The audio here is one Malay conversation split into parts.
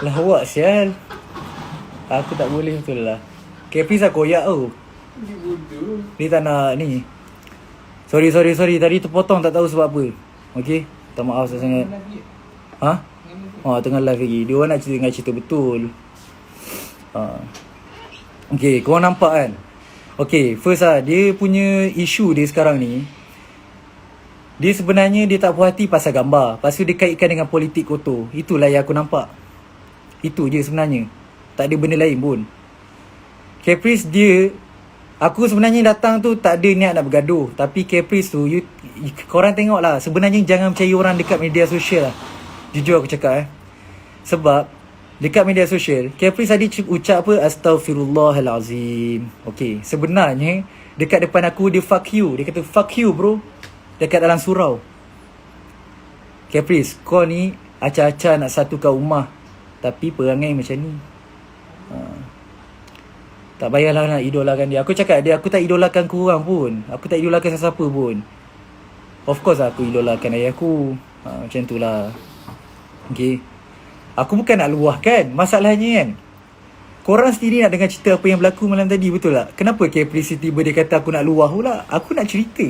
Lawak sial. Aku tak boleh betul lah. Caprice lah koyak tu. Dia bodoh. Dia tak nak ni. Sorry. Tadi terpotong tak tahu sebab apa. Okay. Tak maaf sangat. Ha? Oh, tengah live lagi. Dia orang nak cerita betul. Okay, korang nampak kan? Okay, first lah. Dia punya isu dia sekarang ni. Dia sebenarnya dia tak puas hati pasal gambar. Lepas tu dia kaitkan dengan politik kotor. Itulah yang aku nampak. Itu je sebenarnya. Tak ada benda lain pun. Caprice dia, aku sebenarnya datang tu tak ada niat nak bergaduh. Tapi Caprice tu, korang tengok lah. Sebenarnya jangan percaya orang dekat media sosial lah. Jujur aku cakap Sebab dekat media sosial, Caprice tadi ucap apa? Astaghfirullahalazim. Okay, sebenarnya dekat depan aku dia fuck you. Dia kata fuck you bro. Dekat dalam surau. Caprice, kau ni acah-acah nak satukan rumah, tapi perangai macam ni. Tak payahlah nak idolakan dia. Aku cakap dia, aku tak idolakan korang pun. Aku tak idolakan sesiapa pun. Of course aku idolakan ayah aku. Macam tu lah. Okay. Aku bukan nak luahkan. Masalahnya kan, korang sendiri nak dengar cerita apa yang berlaku malam tadi, betul tak? Kenapa Caprice tiba dia kata aku nak luah pula? Aku nak cerita.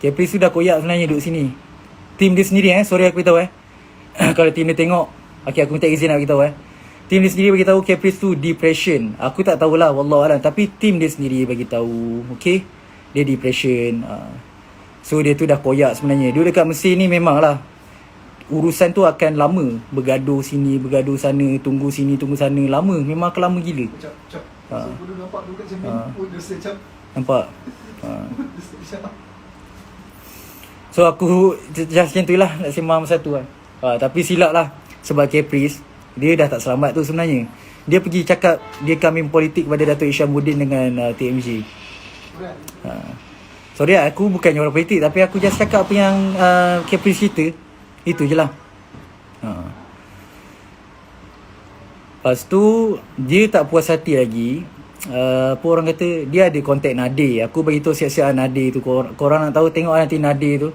Caprice tu dah koyak sebenarnya duduk sini. Tim dia sendiri sorry aku beritahu kalau tim dia tengok, okay, aku minta izin nak beritahu tim dia sendiri bagi tahu Caprice tu depression. Aku tak tahulah, wallahualam, tapi tim dia sendiri bagi tahu, okay, dia depression. So dia tu dah koyak sebenarnya. Dia dekat Mesir ni memanglah urusan tu akan lama. Bergaduh sini, bergaduh sana, tunggu sini, tunggu sana. Lama, memang akan lama gila. Cap. So, bodoh nampak tu kat cermin. Bodoh secap. Nampak? Bodoh secap. So aku just macam tu lah nak sembang satu kan. Tapi silap lah. Sebab Caprice, dia dah tak selamat tu sebenarnya. Dia pergi cakap dia kambing politik kepada Dato' Isyamuddin dengan TMJ. Sorry lah, aku bukannya orang politik, tapi aku just cakap apa yang Caprice cerita. Itu je lah. Lepas tu dia tak puas hati lagi. Apa orang kata, dia ada kontak Nadir. Aku beritahu siap-siap Nadir tu. Korang nak tahu, tengok nanti Nadir tu.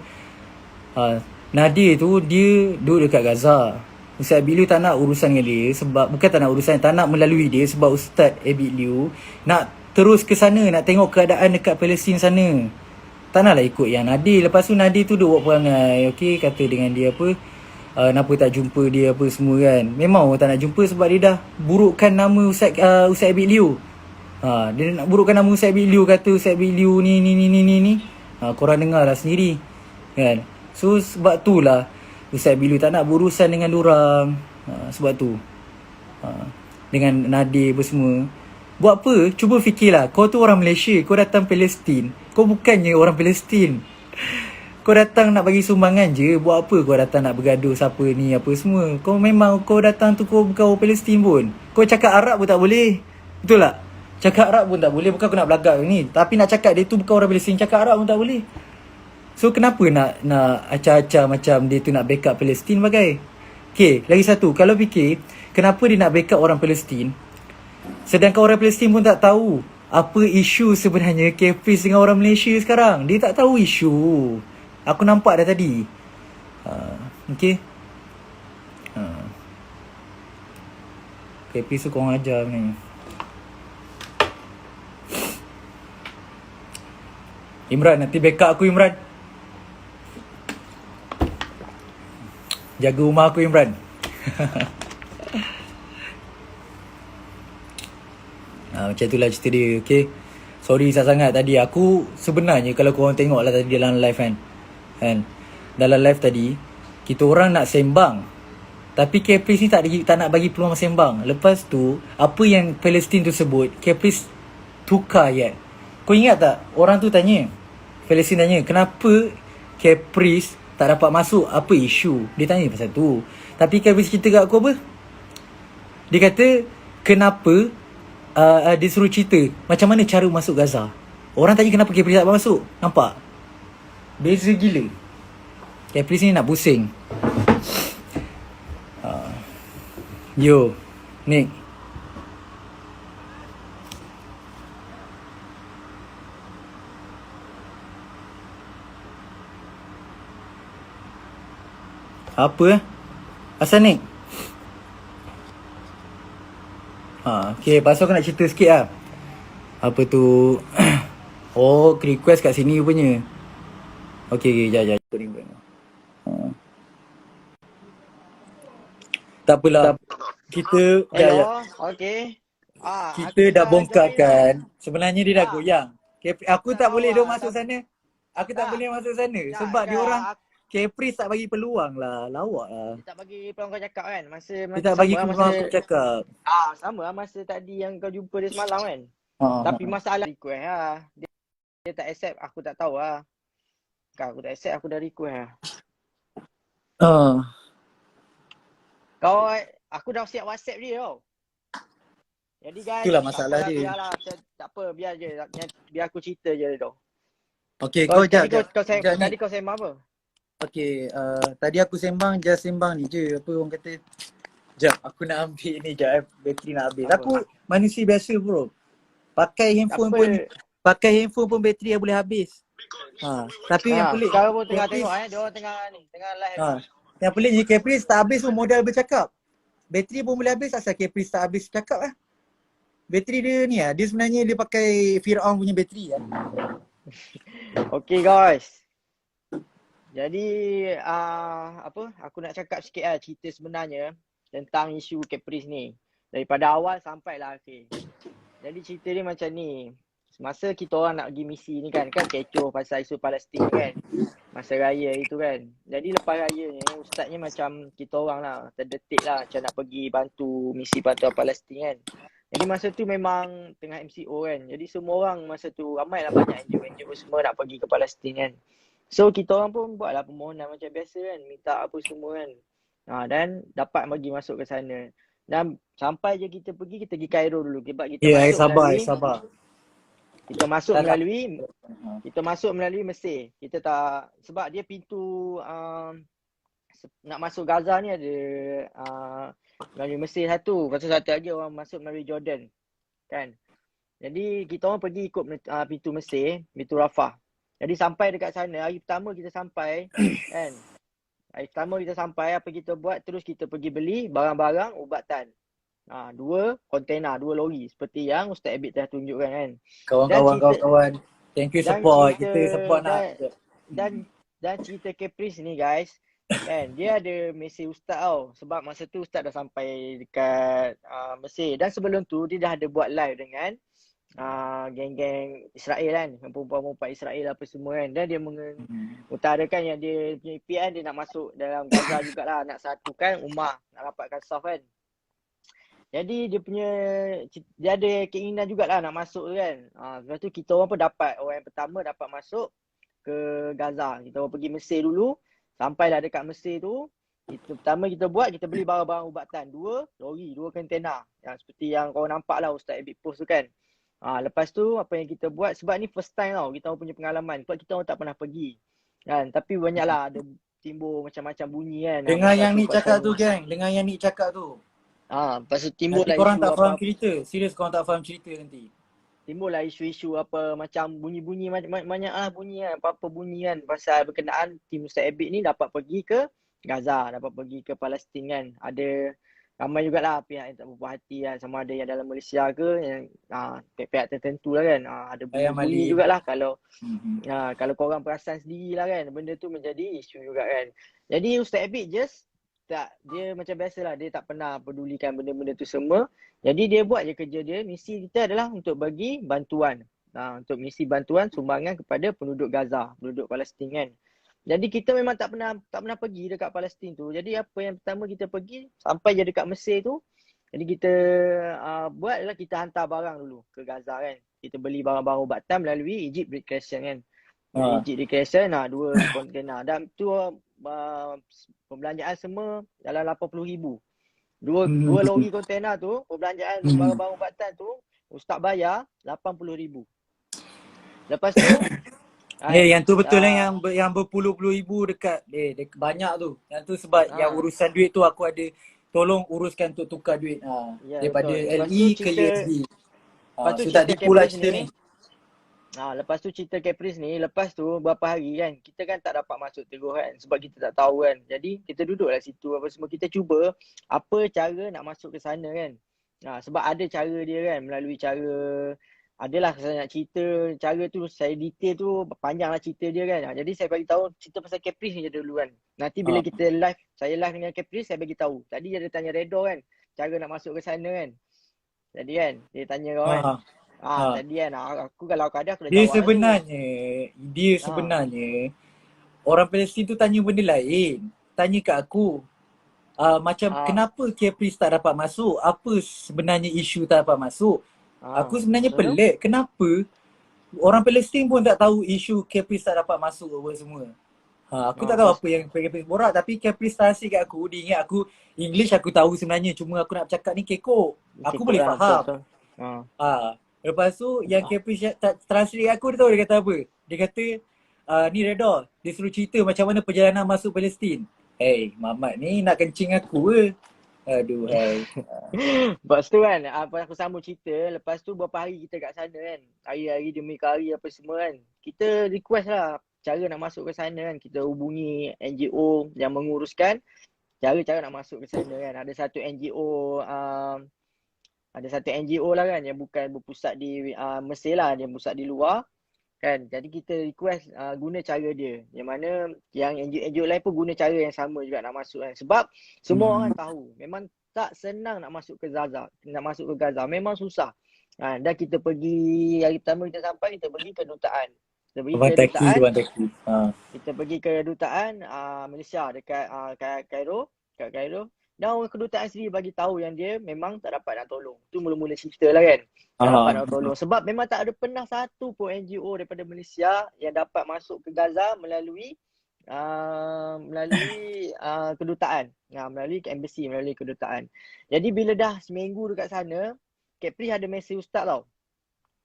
Nadir tu dia duduk dekat Gaza. Ustaz Abid Liu tak nak urusan dengan dia. Sebab, bukan tak nak urusan, tak nak melalui dia. Sebab Ustaz Abid Liu nak terus ke sana, nak tengok keadaan dekat Palestin sana. Tak naklah ikut yang Nadir. Lepas tu Nadir tu duk buat perangai, okay, kata dengan dia apa, kenapa tak jumpa dia apa semua kan. Memang orang tak nak jumpa sebab dia dah burukkan nama Ustaz Abid Liu. Dia nak burukkan nama Ustaz Abid Liu. Kata Ustaz Abid Liu ni. Korang dengar lah sendiri kan. So sebab tu lah Ustaz Abid Liu tak nak berurusan dengan dorang. Sebab tu dengan Nadir apa semua. Buat apa? Cuba fikirlah. Kau tu orang Malaysia, kau datang Palestin. Kau bukannya orang Palestin. Kau datang nak bagi sumbangan je. Buat apa kau datang nak bergaduh siapa ni apa semua. Kau memang kau datang tu kau bukan orang Palestin pun. Kau cakap Arab pun tak boleh. Betul tak? Cakap Arab pun tak boleh. Bukan aku nak belagak ni, tapi nak cakap dia tu bukan orang Palestin, cakap Arab pun tak boleh. So kenapa nak acah-acah macam dia tu nak backup Palestin bagai? Okay, lagi satu. Kalau fikir, kenapa dia nak backup orang Palestin, sedangkan orang Palestin pun tak tahu apa isu sebenarnya Caprice dengan orang Malaysia sekarang. Dia tak tahu isu. Aku nampak dah tadi. Okay. Caprice tu korang ajar ni. Imran, nanti backup aku Imran. Jaga rumah aku Imran. Macam itulah cerita dia, okay. Sorry sangat-sangat tadi. Aku sebenarnya kalau korang tengok lah tadi dalam live kan, dalam live tadi kita orang nak sembang, tapi Caprice ni tak nak bagi peluang sembang. Lepas tu apa yang Palestin tu sebut, Caprice tukar ayat. Kau ingat tak orang tu tanya, Palestin tanya, kenapa Caprice tak dapat masuk, apa isu? Dia tanya pasal tu. Tapi Caprice cerita kat aku apa? Dia kata kenapa dia suruh cerita macam mana cara masuk Gaza. Orang tanya kenapa Caprice tak dapat masuk. Nampak? Beza gila. Caprice ni nak pusing. Yo, Nick. Apa? Asal Nick? Okay, lepas tu aku nak cerita sikit lah. Apa tu? Oh, request kat sini punya. Okay, jap. Aku ring bell. Tak apalah. Kita, jap. Hello, okey. Kita Aku dah dah bongkar join dah. kan. Sebenarnya dia dah Ah, goyang. Aku tak boleh dia awal masuk sana. Aku tak tak, boleh masuk sana. tak Sebab dia kan. orang Caprice tak bagi peluang lah. Lawak lah. Dia tak bagi peluang kau cakap kan. Dia tak bagi Sama lah peluang masa aku cakap. sama lah masa tadi yang kau jumpa dia semalam kan. Tapi Ha. masalah request lah. Dia tak accept, aku tak tahu lah. Kan aku tak accept, aku dah request lah. Ha. Aku dah siap WhatsApp dia tau. Jadi guys, Itulah tak masalah apalah, dia. biarlah. Tak apa, biar je. Biar aku cerita je tu. Okay, kau jap. Tadi kau sembang apa? Okay, tadi aku just sembang ni je. Apa orang kata? Jap, aku nak ambil ni jap. Bateri nak habis. Apa? Aku manusia biasa bro. Pakai handphone pun bateri dah boleh habis. Tapi yang pelik. Sekarang pun tengah Caprice- tengok dia orang tengah live. Yang pelik je Caprice tak habis pun modal bercakap. Bateri pun boleh habis, asal Caprice tak habis cakap lah. Bateri dia ni lah, dia sebenarnya dia pakai Fir'aun punya bateri lah. Okay guys. Jadi aku nak cakap sikit lah cerita sebenarnya tentang isu Caprice ni. Daripada awal sampai lah akhir. Jadi cerita dia macam ni. Masa kita orang nak pergi misi ni kan kecoh pasal isu Palestin kan. Masa raya itu kan. Jadi lepas raya ni ustaznya macam kita orang lah terdetik lah macam nak pergi bantu misi bantuan Palestin kan. Jadi masa tu memang tengah MCO kan. Jadi semua orang masa tu ramailah banyak NGO semua nak pergi ke Palestin kan. So kita orang pun buatlah permohonan macam biasa kan. Minta apa semua kan. Dan dapat bagi masuk ke sana. Dan sampai je kita pergi Cairo dulu. Sebab kita Sabar. Kita masuk melalui Mesir. Kita tak, sebab dia pintu nak masuk Gaza ni ada melalui Mesir satu. Lepas tu satu lagi orang masuk melalui Jordan. Kan. Jadi kita orang pergi ikut pintu Mesir, pintu Rafah. Jadi sampai dekat sana, hari pertama kita sampai kan. Hari pertama kita sampai, apa kita buat? Terus kita pergi beli barang-barang ubatan. 2 kontainer, 2 lori seperti yang Ustaz Abid telah tunjukkan kan. Kawan-kawan, thank you support. Kita support nak. Dan cerita Caprice ni guys, kan dia ada mesej Ustaz tau. Sebab masa tu Ustaz dah sampai dekat Mesir. Dan sebelum tu dia dah ada buat live dengan geng-geng Israel kan, perempuan-perempuan Israel apa semua kan. Dan dia mengutarakan yang dia punya impian dia nak masuk dalam Gaza jugalah, nak satukan ummah, nak rapatkan saf kan. Jadi dia ada keinginan jugalah nak masuk tu kan. Lepas tu kita orang pun orang yang pertama dapat masuk ke Gaza. Kita orang pergi Mesir dulu. Sampailah dekat Mesir tu, pertama kita beli barang-barang ubatan. 2 lori, 2 kontena. Yang seperti yang kau nampak lah Ustaz Abid post tu kan. Lepas tu apa yang kita buat, sebab ni first time tau kita orang punya pengalaman. Sebab kita orang tak pernah pergi. Kan, tapi banyaklah ada timbul macam-macam bunyi kan. Dengar yang Nick cakap tu geng, lepas tu timbul lah korang isu tak faham cerita. Serius korang tak faham cerita nanti. Timbul lah isu-isu apa macam bunyi-bunyi banyak lah bunyi kan. Apa-apa bunyi kan pasal berkenaan tim Ustaz Abid ni dapat pergi ke Gaza, dapat pergi ke Palestin kan. Ada ramai jugalah pihak yang tak berpuas hati kan. Sama ada yang dalam Malaysia ke, yang pihak tertentu lah kan. Ada bunyi jugalah kalau korang perasan sendiri lah kan. Benda tu menjadi isu juga kan. Jadi Ustaz Abid dia macam biasalah, dia tak pernah pedulikan benda-benda tu semua. Jadi dia buat je kerja dia. Misi kita adalah untuk bagi bantuan. Untuk misi bantuan sumbangan kepada penduduk Gaza, penduduk Palestin kan. Jadi kita memang tak pernah pergi dekat Palestin tu. Jadi apa yang pertama kita pergi, sampai je dekat Mesir tu. Jadi kita buat adalah kita hantar barang dulu ke Gaza kan. Kita beli barang-barang ubatan melalui Egypt Red Crescent kan. Egypt Red Crescent 2 kontainer. Dan tu pembelanjaan semua dalam 80,000. 2 lori kontainer tu, perbelanjaan barang-barang ubatan tu, Ustaz bayar 80,000. Lepas tu yang tu betul lah yang berpuluh-puluh ribu dekat banyak tu. Yang tu sebab yang urusan duit tu aku ada tolong uruskan untuk tukar duit daripada LE ke USD. So tak tipu lah cerita ni. Lepas tu cerita Caprice ni, lepas tu berapa hari kan, kita kan tak dapat masuk terus kan, sebab kita tak tahu kan. Jadi kita duduklah situ apa semua, kita cuba apa cara nak masuk ke sana kan. Sebab ada cara dia kan, melalui cara, adalah saya nak cerita cara tu, saya detail tu panjang lah cerita dia kan. Jadi saya bagi tahu cerita pasal Caprice ni je dulu kan. Nanti bila Ha. kita live, saya live dengan Caprice, saya bagi tahu. Tadi dia ada tanya Redo kan, cara nak masuk ke sana kan. Jadi kan, dia tanya kau kan. Ha. Ha. Tadi kan, aku kalau kau ada aku dah Dia jawab lah tu. sebenarnya, dia Ha. sebenarnya orang Palestin tu tanya benda lain. Tanya kat aku. Macam Ha. kenapa Caprice tak dapat masuk? Apa sebenarnya isu tak dapat masuk? Aku sebenarnya Betul? pelik. Kenapa orang Palestin pun tak tahu isu Caprice tak dapat masuk apa semua. Aku tak tahu apa yang Caprice borak, tapi Caprice tasik kat aku. Dia ingat aku English aku tahu sebenarnya, cuma aku nak bercakap ni kekok. Aku Kekok boleh lah, faham. betul. Lepas tu yang Caprice translate kat aku, dia tahu dia kata apa? Dia kata, ni Redor, dia suruh cerita macam mana perjalanan masuk Palestin. Hey, Mamat ni nak kencing aku ke? Aduh, hai. Lepas tu kan, aku sambung cerita. Lepas tu berapa hari kita kat sana kan, hari-hari demi hari apa semua kan, kita request lah cara nak masuk ke sana kan. Kita hubungi NGO yang menguruskan cara-cara nak masuk ke sana kan. Ada satu NGO lah kan, yang bukan berpusat di Mesir lah, dia pusat di luar kan. Jadi kita request guna cara dia, yang mana yang NGO lain pun guna cara yang sama juga nak masuk kan. Sebab semua orang tahu memang tak senang nak masuk ke Gaza, memang susah. Dan kita pergi, hari pertama kita sampai, kita pergi ke kedutaan. Kita pergi ke kedutaan Malaysia dekat Cairo. Dan orang kedutaan sendiri bagi tahu yang dia memang tak dapat nak tolong. Tu mula-mula cerita lah kan. Tak dapat nak tolong. Sebab memang tak ada pernah satu pun NGO daripada Malaysia yang dapat masuk ke Gaza melalui kedutaan. Melalui embassy, melalui kedutaan. Jadi bila dah seminggu dekat sana, Caprice ada mesej Ustaz tau.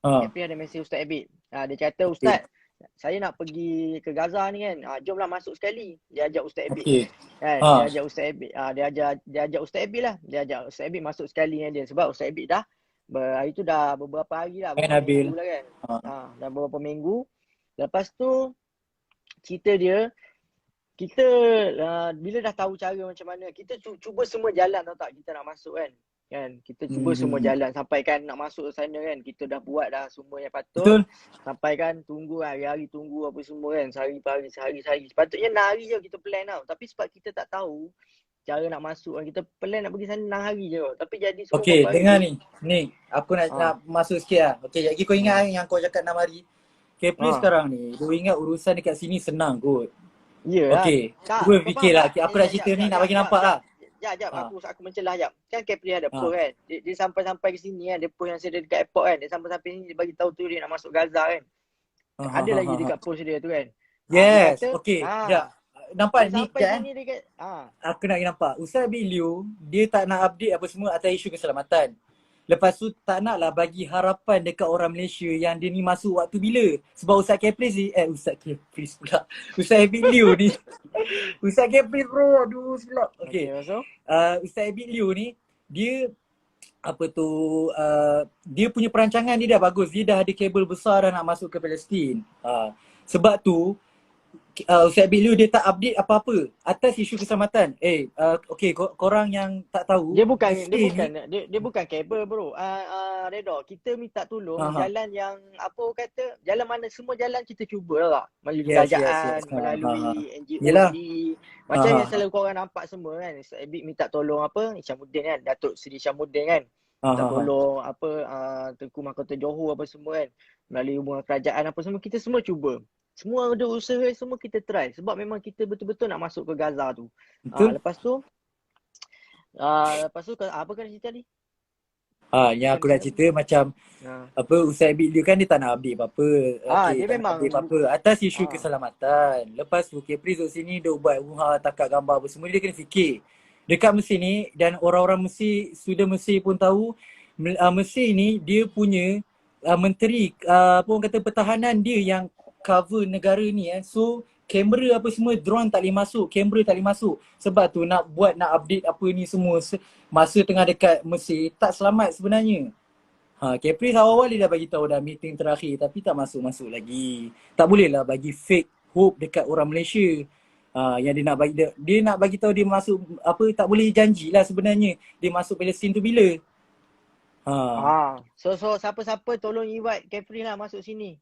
Caprice ada mesej Ustaz Abid. Dia kata, Ustaz, saya nak pergi ke Gaza ni kan. Jomlah masuk sekali. Dia ajak Ustaz Abid. Kan? Dia ajak Ustaz Abid. Dia ajak Ustaz Abid lah. Dia ajak Ustaz Abid masuk sekali dengan dia. Sebab Ustaz Abid dah hari tu dah beberapa hari lah. Beberapa minggu lah kan. Dah beberapa minggu. Lepas tu cerita dia, kita bila dah tahu cara macam mana, kita cuba semua jalan tau tak kita nak masuk kan. Kita cuba semua jalan sampai kan nak masuk ke sana kan. Kita dah buat dah semua yang patut. Betul. Sampai kan tunggu hari-hari tunggu apa semua kan. Sehari-hari. Sepatutnya 6 hari je kita plan tau. Tapi sebab kita tak tahu cara nak masuk kan, kita plan nak pergi sana 6 hari je. Tapi jadi semua dengar ni. Ni, aku nak masuk sikit lah. Lagi kau ingat yang kau cakap 6 hari. Caprice sekarang ni, kau ingat urusan dekat sini senang kot. Ya. Cuba fikir lah. Aku nak cerita ni nak bagi nampak lah. Aku mencelah jap. Kan Caprice ada post kan. Dia sampai ke sini kan. Dia post yang saya dekat airport kan. Dia sampai sini dia bagi tahu tu dia nak masuk Gaza kan. Ada lagi dekat post dia tu kan. Yes. Nampak ni kan. Dekat, aku nak nampak. Ustaz Abid Liu, dia tak nak update apa semua atas isu keselamatan. Lepas tu tak naklah bagi harapan dekat orang Malaysia yang dia ni masuk waktu bila. Sebab Ustaz Caprice ni, Ustaz Caprice pula. Ustaz Abid Liu ni. Ustaz Caprice bro, aduh silap. Ustaz Abid Liu ni, dia dia punya perancangan dia dah bagus. Dia dah ada kabel besar dah nak masuk ke Palestin. Sebab tu, Ustaz Abid Liu dia tak update apa-apa atas isu keselamatan. Korang yang tak tahu, dia bukan kabel bro. Redo, kita minta tolong jalan yang jalan mana, semua jalan kita cuba lah. Melalui kerajaan, melalui NGO sendiri. Macam yang selalu korang nampak semua kan. Ustaz Abid minta tolong Isyamuddin kan, Datuk Seri Isyamuddin kan. Minta tolong Tengku Mahkota Johor apa semua kan. Melalui hubungan kerajaan apa semua, kita semua cuba. Semua ada usaha, semua kita try. Sebab memang kita betul-betul nak masuk ke Gaza tu. Lepas tu apa kena cerita ni? Yang aku nak cerita macam Ustaz Abid Liu kan dia tak nak update apa-apa. Dia memang update apa-apa atas isu keselamatan. Lepas tu Caprice duduk sini dia buat takat gambar apa semua, dia kena fikir. Dekat Mesir ni, dan orang-orang Mesir, student Mesir pun tahu, Mesir ni dia punya menteri pertahanan dia yang cover negara ni so kamera apa semua, drone tak boleh masuk, kamera tak boleh masuk. Sebab tu nak update apa ni semua masa tengah dekat Mesir tak selamat sebenarnya. Caprice awal-awal dia dah bagi tahu dah meeting terakhir, tapi tak masuk lagi. Tak boleh lah bagi fake hope dekat orang Malaysia. Yang dia nak bagi tahu dia masuk tak boleh janji lah sebenarnya dia masuk Palestin tu bila. Ha. So siapa-siapa tolong invite Capri lah masuk sini.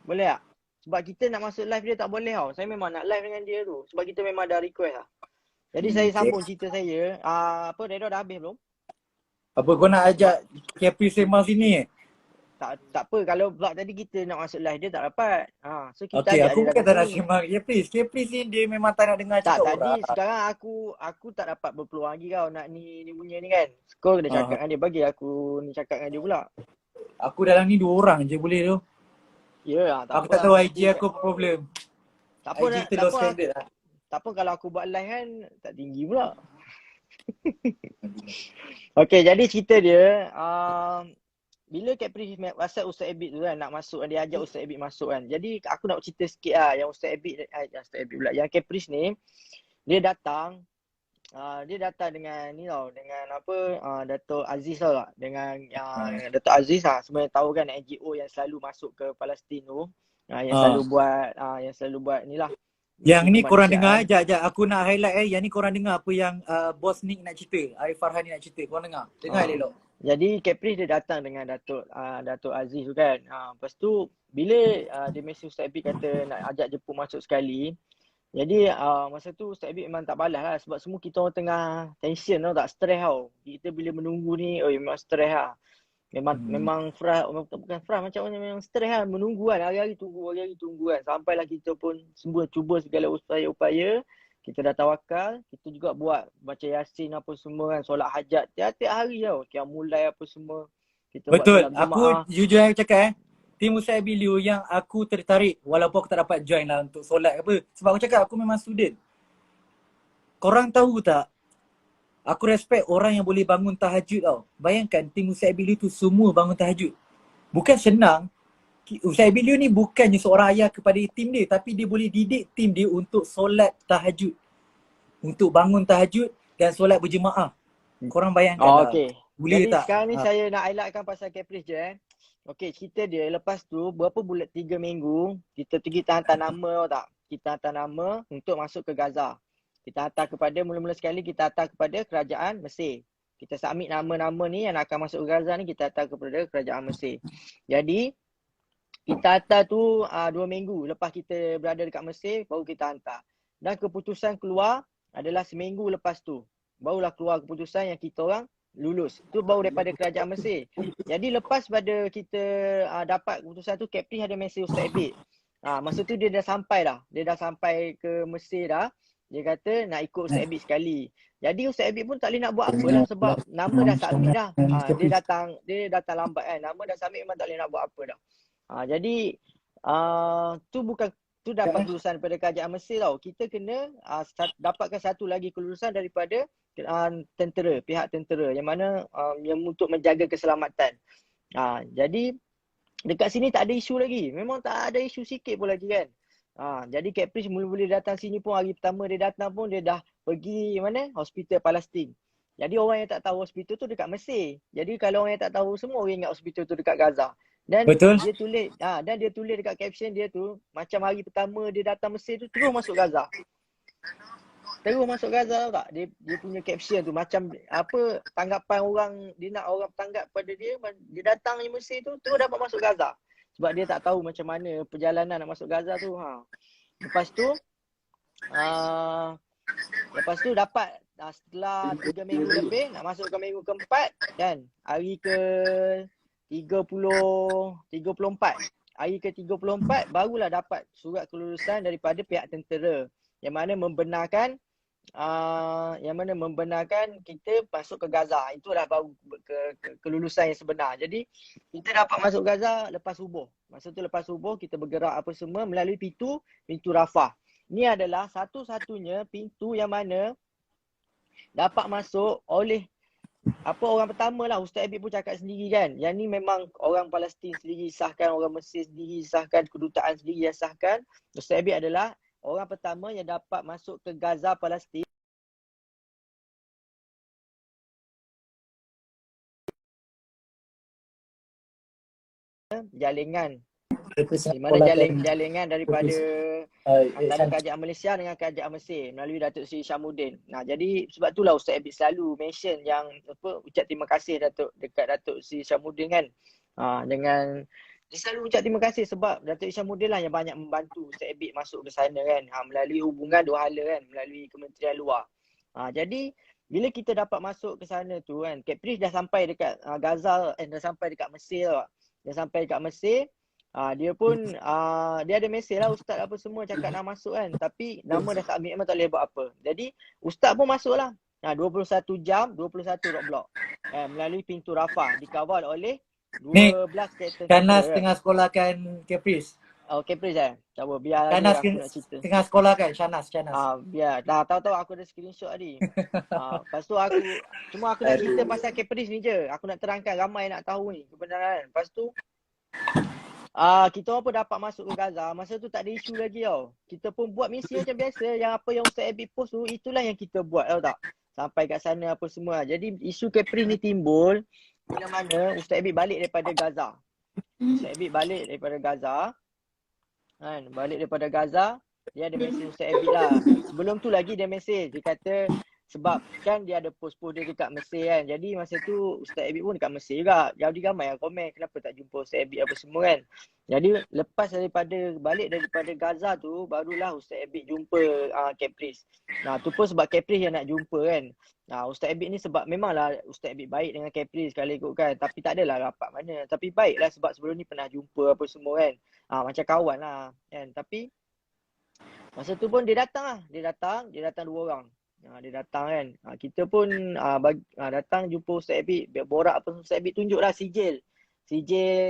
Boleh tak? Sebab kita nak masuk live dia tak boleh tau. Saya memang nak live dengan dia tu. Sebab kita memang ada request lah. Jadi saya sambung cerita saya. Apa Redo dah habis belum? Apa kau nak ajak Capri sembang sini? Tak apa, kalau pula tadi kita nak masuk live dia tak dapat. So kita Okey, ajak aku dia bukan datang tak nak sini. sembang Capri. Capri ni dia memang tak nak dengar Tak, cakap tadi orang. sekarang aku tak dapat berpeluang lagi kau nak ni punya ni kan. Kau kena cakap dengan dia, bagi aku ni cakap dengan dia pula. Aku dalam ni 2 orang je boleh tu. Ya, tak Aku apa tak lah. tahu IG Nanti aku apa problem. tak apa, IG kita low standard lah. tak apa kalau aku buat live kan tak tinggi pula. Okey, jadi cerita dia bila Capri WhatsApp Ustaz Abid tu kan nak masuk, dia ajak Ustaz Abid masuk kan. Jadi aku nak cerita sikit lah yang Ustaz Abid pula, yang Capri ni dia datang dengan ni tau, dengan apa Dato' Aziz tau tak, dengan Dato' Aziz sebenarnya tahu kan NGO yang selalu masuk ke Palestin tu, yang selalu buat ni lah. Yang ni korang kemanusiaan. dengar, ajak aku nak highlight yang ni korang dengar apa yang Bos Nick nak cerita, Arif Farhan ni nak cerita, korang dengar elok. Jadi Capri dia datang dengan Dato' Aziz tu kan. Lepas tu bila dia mesej Ustaz Abid kata nak ajak jemput masuk sekali. Jadi masa tu Ustaz Abid memang tak balas lah sebab semua kita orang tengah tension tau, tak stres tau. Kita bila menunggu ni memang stres lah. Memang bukan frust, macam mana, memang stres lah menunggu kan, hari-hari tunggu kan. Sampailah kita pun semua cuba segala upaya. Kita dah tawakal, kita juga buat baca Yasin apa semua kan, solat hajat tiap-tiap hari tau, mulai apa semua. Kita Betul, buat solat aku jemaah. jujur aku cakap tim Ustaz Abiliu yang aku tertarik walaupun aku tak dapat join lah untuk solat apa. Sebab aku cakap aku memang student. Korang tahu tak, aku respect orang yang boleh bangun tahajud tau. Bayangkan tim Ustaz Abiliu tu semua bangun tahajud. Bukan senang. Ustaz Abiliu ni bukannya seorang ayah kepada tim dia, tapi dia boleh didik tim dia untuk solat tahajud. Untuk bangun tahajud dan solat berjemaah. Korang bayangkan tak? Okey. Boleh Jadi tak? sekarang ni saya nak highlightkan pasal Caprice je. Okey, cerita dia lepas tu berapa bulan 3 minggu kita hantar nama tau tak? Kita hantar nama untuk masuk ke Gaza. Kita hantar kepada mula-mula sekali kita hantar kepada kerajaan Mesir. Kita submit nama-nama ni yang akan masuk ke Gaza ni, kita hantar kepada kerajaan Mesir. Jadi kita hantar tu 2 minggu lepas kita berada dekat Mesir baru kita hantar. Dan keputusan keluar adalah seminggu lepas tu. Barulah keluar keputusan yang kita orang lulus. Tu baru daripada kerajaan Mesir. Jadi lepas pada kita dapat keputusan tu, Capri ada mesej Ustaz Abid. Masa tu dia dah sampai dah. Dia dah sampai ke Mesir dah. Dia kata nak ikut Ustaz Abid sekali. Jadi Ustaz Abid pun tak boleh nak buat apa lah sebab nama dah submit dah. Dia datang lambat kan. Nama dah submit memang tak boleh nak buat apa dah. Jadi tu dapat kelulusan daripada kerajaan Mesir tau. Kita kena dapatkan satu lagi kelulusan daripada pihak tentera yang mana yang untuk menjaga keselamatan. Jadi dekat sini tak ada isu lagi. Memang tak ada isu sikit pun lagi kan. Jadi Caprice mula-mula datang sini pun, hari pertama dia datang pun dia dah pergi mana? Hospital Palestin. Jadi orang yang tak tahu hospital tu dekat Mesir. Jadi kalau orang yang tak tahu, semua orang ingat hospital tu dekat Gaza. Dan Betul. dia tulis dekat caption dia tu, macam hari pertama dia datang Mesir tu terus masuk Gaza. Terus masuk Gaza tau tak? Dia punya caption tu macam apa tanggapan orang, dia nak orang tanggap pada dia datang di Mesir tu terus dapat masuk Gaza. Sebab dia tak tahu macam mana perjalanan nak masuk Gaza tu. Lepas tu dapat setelah 3 minggu lebih nak masuk ke minggu keempat kan, hari ke 34. Hari ke 34 barulah dapat surat kelulusan daripada pihak tentera yang mana membenarkan kita masuk ke Gaza. Itulah baru kelulusan yang sebenar. Jadi kita dapat masuk Gaza lepas subuh. Masa tu lepas subuh kita bergerak apa semua melalui pintu Rafah. Ini adalah satu-satunya pintu yang mana dapat masuk oleh orang pertama lah. Ustaz Abid pun cakap sendiri kan, yang ni memang orang Palestin sendiri sahkan, orang Mesir sendiri sahkan, kedutaan sendiri yang sahkan. Ustaz Abid adalah orang pertama yang dapat masuk ke Gaza Palestin jaringan Caprice Di nak mana sekolahkan jalingan daripada Caprice. antara kerajaan Malaysia dengan kerajaan Mesir melalui Datuk Seri Syamuddin. Nah, jadi sebab itulah Ustaz Abid selalu mention yang ucap terima kasih dekat Datuk Seri Syamuddin kan. Dengan dia selalu ucap terima kasih sebab Datuk Seri Syamuddin lah yang banyak membantu Ustaz Abid masuk ke sana kan. Melalui hubungan dua hala kan, melalui Kementerian Luar. Jadi bila kita dapat masuk ke sana tu kan, Caprice dah sampai dekat Gaza, dah sampai dekat Mesir tau. Dah sampai dekat Mesir. Dia pun dia ada mesej lah ustaz apa semua cakap nak masuk kan, tapi nama dah submit memang tak boleh buat apa. Jadi ustaz pun masuk lah. 21 jam 21 roadblock melalui pintu Rafah, dikawal oleh Ni 12 kereta Shanas tentera. tengah sekolahkan Caprice. Caprice tak apa, biar Shanas aja aku nak cerita. tengah sekolahkan Shanas. Biar dah tahu-tahu aku ada screenshot tadi. Lepas tu aku nak cerita pasal Caprice ni je. Aku nak terangkan, ramai nak tahu ni kebenaran. Lepas tu kita orang pun dapat masuk ke Gaza. Masa tu tak ada isu lagi tau. Kita pun buat misi macam biasa. Yang apa yang Ustaz Abid post tu, itulah yang kita buat tau tak. Sampai kat sana apa semua. Jadi isu Caprice ni timbul bila mana Ustaz Abid balik daripada Gaza. Ustaz Abid balik daripada Gaza. Balik daripada Gaza, dia ada mesej Ustaz Abid lah. Sebelum tu lagi dia mesej. Dia kata sebab kan dia ada post-post dia dekat Mesir kan. Jadi masa tu Ustaz Abid pun dekat Mesir juga. Jadi ramai yang komen kenapa tak jumpa Ustaz Abid apa semua kan. Jadi lepas balik daripada Gaza tu, barulah Ustaz Abid jumpa Caprice. Tu pun sebab Caprice yang nak jumpa kan. Ustaz Abid ni sebab memanglah Ustaz Abid baik dengan Caprice kalau ikutkan. Tapi tak adalah rapat mana. Tapi baiklah sebab sebelum ni pernah jumpa apa semua kan. Macam kawan lah kan. Tapi masa tu pun dia datang lah. Dia datang 2 orang. Dia datang kan. Kita pun datang jumpa Ustaz Abid. Borak apa Ustaz Abid tunjuklah sijil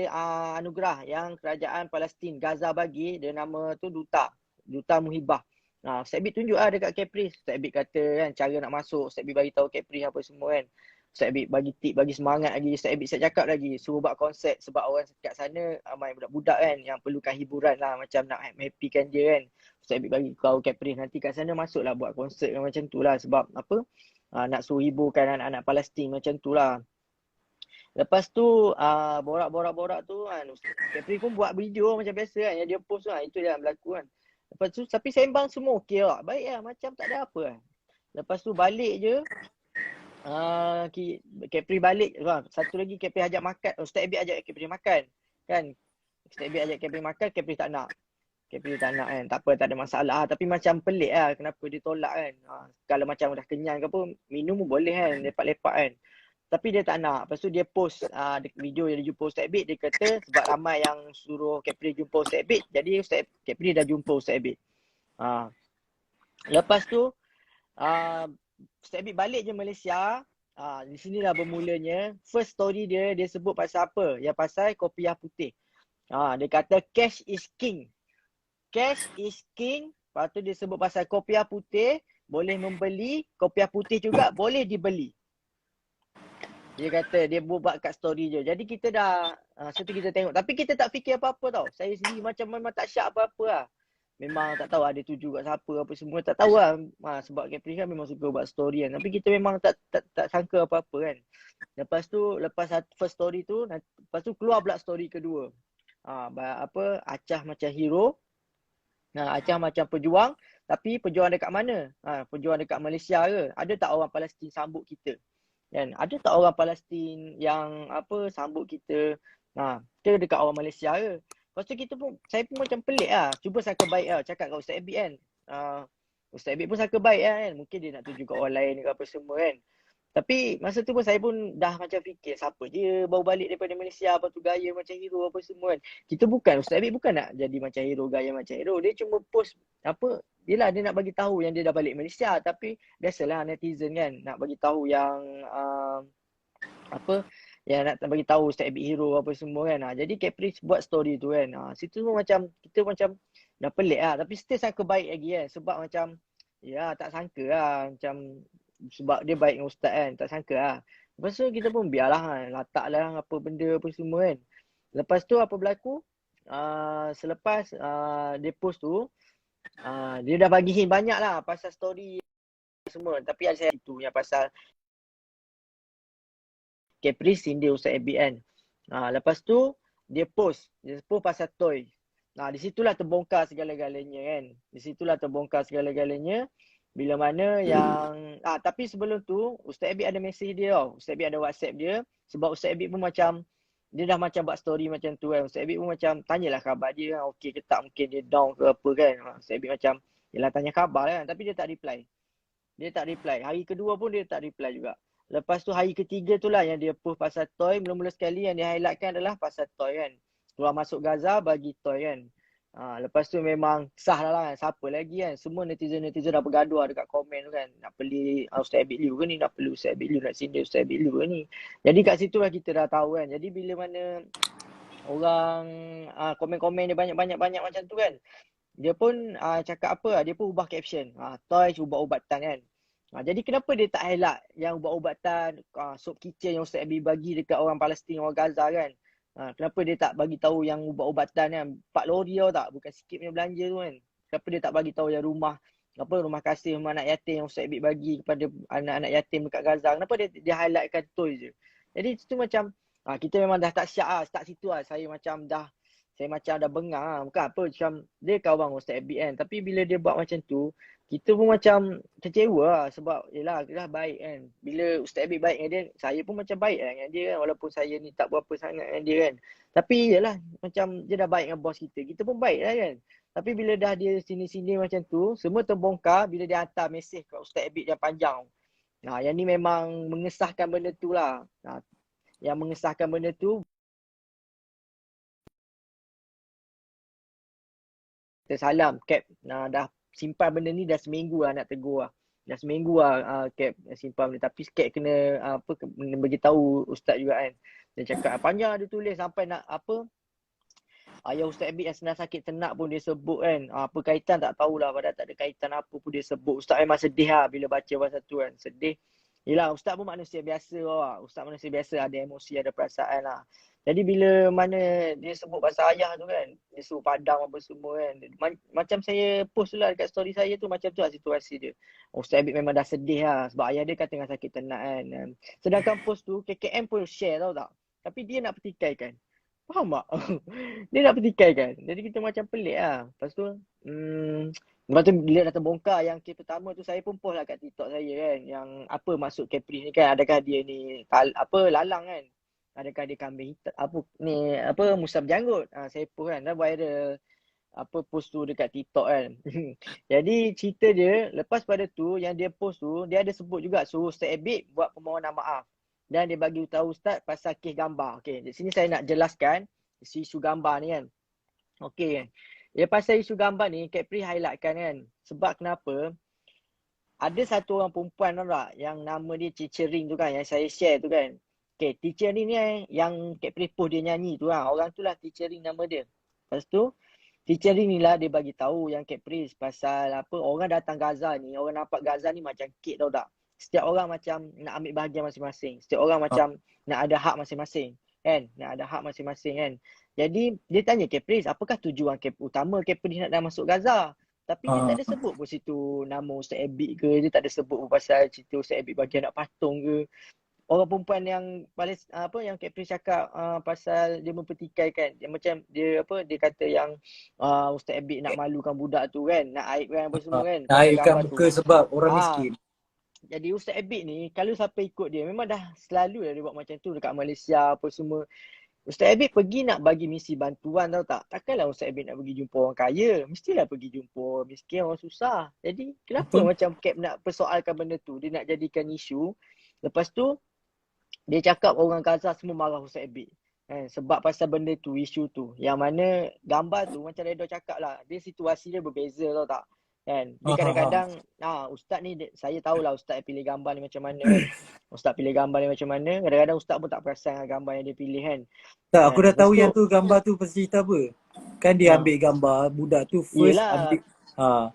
anugerah yang kerajaan Palestin Gaza bagi. Dia nama tu Duta Muhibah. Ustaz Abid tunjuk lah dekat Caprice. Ustaz Abid kata kan cara nak masuk. Ustaz Abid bagi tahu Caprice apa semua kan. Ustaz Abid bagi tip, bagi semangat lagi. Ustaz Abid saya cakap lagi, suruh buat konsert sebab orang kat sana ramai budak-budak kan yang perlukan hiburan lah, macam nak happykan dia kan. Ustaz Abid bagi tahu Caprice nanti kat sana masuklah buat konsert macam tu lah sebab apa? Nak suruh hiburkan anak-anak Palestin macam tu lah. Lepas tu borak-borak tu kan, Caprice pun buat video macam biasa kan yang dia post lah, itu yang berlaku kan. Lepas tu tapi sembang semua okey lah, baik lah, macam tak ada apa lah. Lepas tu balik je, Caprice balik. Satu lagi Caprice ajak makan. Ustaz Abid ajak Caprice makan kan. Ustaz Abid ajak Caprice makan, Caprice tak nak. Kan. Tak apa, tak ada masalah. Tapi macam pelik lah kenapa dia tolak kan. Kalau macam dah kenyang ke apa, minum pun boleh kan, lepak-lepak kan. Tapi dia tak nak. Lepas tu dia post video yang dia jumpa Ustaz Abid. Dia kata sebab ramai yang suruh Caprice jumpa Ustaz Abid, jadi Caprice dah jumpa Ustaz Abid. Lepas tu Ustaz Abid balik je Malaysia. Di sinilah bermulanya first story dia sebut pasal apa? Yang pasal kopiah putih. Dia kata cash is king. Cash is king. Lepas tu dia sebut pasal kopiah putih boleh membeli, kopiah putih juga boleh dibeli. Dia kata dia buat kat story je. Jadi kita dah situ kita tengok, tapi kita tak fikir apa-apa tau. Saya sendiri memang tak syak apa-apa lah. Memang tak tahu ada tuju kat siapa apa semua, tak tahu lah. Sebab Caprice kan memang suka buat story kan. Tapi kita memang tak sangka apa-apa kan. Lepas first story tu, lepas tu keluar pula story kedua. Acah macam hero. Acah macam pejuang, tapi pejuang dekat mana? Pejuang dekat Malaysia ke? Ada tak orang Palestin sambut kita? Kan? Ada tak orang Palestin yang sambut kita? Kita dekat orang Malaysia ke? Lepas tu saya pun macam pelik lah. Cuba sangka baik lah. Cakap kat Ustaz Abid kan. Ustaz Abid pun sangka baik lah kan. Mungkin dia nak tuju kat orang lain ke apa semua kan. Tapi masa tu pun saya pun dah macam fikir siapa dia baru balik daripada Malaysia, apa tu gaya macam hero apa semua kan. Ustaz Abid bukan nak jadi macam hero, gaya macam hero. Dia cuma post dia nak bagi tahu yang dia dah balik Malaysia. Tapi biasalah netizen kan nak bagi tahu yang yang nak bagi tahu Ustaz Abid hero apa semua kan. Jadi Caprice buat story tu kan. Situ pun macam kita macam dah pelik lah. Tapi still sangka baik lagi kan. Sebab macam tak sangka lah. Macam sebab dia baik dengan ustaz kan. Tak sangka lah. Lepas tu kita pun biarlah kan. Latak lah apa benda apa semua kan. Lepas tu apa berlaku? Selepas dia post tu, dia dah bagi hint banyak lah pasal story semua. Tapi saya itu yang pasal Caprice sindir Ustaz Abid kan. Lepas tu Dia post pasal toy. Nah, di situlah terbongkar segala-galanya kan. Di situlah terbongkar segala-galanya. Bila mana yang tapi sebelum tu Ustaz Abid ada mesej dia tau. Ustaz Abid ada WhatsApp dia sebab Ustaz Abid pun macam dia dah macam buat story macam tu kan. Ustaz Abid pun macam tanyalah khabar dia kan. Okey ke tak, mungkin dia down ke apa kan. Ustaz Abid macam yelah tanya khabar kan, tapi dia tak reply. Dia tak reply. Hari kedua pun dia tak reply juga. Lepas tu hari ketiga tu lah yang dia post pasal toy. Mula-mula sekali yang dia highlightkan adalah pasal toy kan. Keluar masuk Gaza bagi toy kan. Lepas tu memang sah lah kan. Siapa lagi kan. Semua netizen-netizen dah bergaduh dekat komen tu kan. Nak beli Ustaz Abid Liu ke ni. Nak beli Ustaz Abid Liu. Nak sindir Ustaz Abid Liu ke ni. Jadi kat situ lah kita dah tahu kan. Jadi bila mana orang komen-komen dia banyak-banyak macam tu kan. Dia pun cakap apa. Dia pun ubah caption. Toy ubat-ubatan kan. Jadi kenapa dia tak highlight yang ubat-ubatan, sop kitchen yang Ustaz Abid bagi dekat orang Palestin, orang Gaza kan. Kenapa dia tak bagi tahu yang ubat-ubatan kan, 4 lori tau tak, bukan sikit punya belanja tu kan. Kenapa dia tak bagi tahu yang rumah kasih rumah anak yatim yang Ustaz Abid bagi kepada anak-anak yatim dekat Gaza. Kenapa dia highlightkan tu je. Jadi itu macam kita memang dah tak siap lah, start situ lah. Saya macam dah bengang lah. Bukan apa, macam dia kawan Ustaz Abid kan. Tapi bila dia buat macam tu, kita pun macam kecewa lah sebab yelah dia dah baik kan. Bila Ustaz Abid baik dengan dia, saya pun macam baik lah dengan dia kan. Walaupun saya ni tak berapa sangat dengan dia kan. Tapi yelah macam dia dah baik dengan bos kita pun baik lah kan. Tapi bila dah dia sini-sini macam tu, semua terbongkar bila dia hantar mesej kat Ustaz Abid yang panjang. Yang ni memang mengesahkan benda tu lah. Yang mengesahkan benda tu, kita salam Cap, dah simpan benda ni dah seminggu lah nak tegur lah. Dah seminggu lah Cap simpan benda. Tapi Cap kena kena beritahu Ustaz juga kan. Dia cakap panjang dia tulis sampai nak ayah Ustaz Abid yang sedang sakit ternak pun dia sebut kan. Apa kaitan tak tahulah, padahal tak ada kaitan apa pun dia sebut. Ustaz memang sedih lah bila baca pasal tu kan. Sedih. Yelah Ustaz pun manusia biasa lah. Ustaz manusia biasa, ada emosi, ada perasaan lah. Jadi bila mana dia sebut pasal ayah tu kan, dia suruh padam apa semua kan. Macam saya post tu lah dekat story saya tu, macam tu lah situasi dia. Ustaz Abid memang dah sedih lah sebab ayah dia kan tengah sakit ternak kan. Sedangkan post tu KKM pun share tau tak. Tapi dia nak pertikaikan. Faham tak? Dia nak pertikaikan. Jadi kita macam pelik lah. Lepas tu, lepas tu bila dah terbongkar yang kes pertama tu, saya pun post lah kat TikTok saya kan. Yang apa maksud Capri ni kan. Adakah dia ni lalang kan. Adakah dia kambing hitam, musab janggut. Saya post kan, dah viral post tu dekat TikTok kan. Jadi cerita dia, lepas pada tu yang dia post tu, dia ada sebut juga suruh Ustaz Abid buat permohonan maaf. Dan dia bagi tahu Ustaz pasal kes gambar. Okey, di sini saya nak jelaskan isu gambar ni kan. Okey kan. Ya pasal isu gambar ni, Capri highlightkan kan. Sebab kenapa? Ada satu orang perempuan tau tak, yang nama dia Teacher Ring tu kan, yang saya share tu kan. Okay, Teacher Ring ni yang Capri post dia nyanyi tu lah. Orang tu lah Teacher Ring nama dia. Lepas tu, Teacher Ring ni lah dia bagi tahu yang Capri pasal orang datang Gaza ni, orang nampak Gaza ni macam kek tau tak. Setiap orang macam nak ambil bahagian masing-masing. Setiap orang macam nak ada hak masing-masing. Kan? Nak ada hak masing-masing kan. Jadi dia tanya Capri, apakah tujuan utama Capri nak masuk Gaza? Tapi dia tak ada sebut pun situ nama Ustaz Abid ke. Dia tak ada sebut pun pasal cerita Ustaz Abid bagi anak patung ke. Orang perempuan yang yang Capri cakap pasal dia mempertikaikan. Dia macam dia kata yang Ustaz Abid nak malukan budak tu kan. Nak aibkan apa semua kan. Aibkan muka sebab orang miskin. Jadi Ustaz Abid ni kalau siapa ikut dia memang dah selalu dia buat macam tu dekat Malaysia apa semua. Ustaz Abid pergi nak bagi misi bantuan tau tak. Takkanlah Ustaz Abid nak pergi jumpa orang kaya. Mestilah pergi jumpa orang miskin, orang susah. Jadi kenapa macam Cap nak persoalkan benda tu. Dia nak jadikan isu. Lepas tu dia cakap orang Gaza semua marah Ustaz Abid. Sebab pasal benda tu, isu tu. Yang mana gambar tu macam Redo cakap lah. Dia situasi dia berbeza tau tak. Kan? Dia kadang-kadang, Ustaz ni, saya tahulah Ustaz pilih gambar ni macam mana kan. Ustaz pilih gambar ni macam mana. Kadang-kadang Ustaz pun tak perasan dengan gambar yang dia pilih kan. Tak, aku dah tahu yang tu gambar tu pasal cerita apa. Kan dia ambil gambar budak tu first ambil.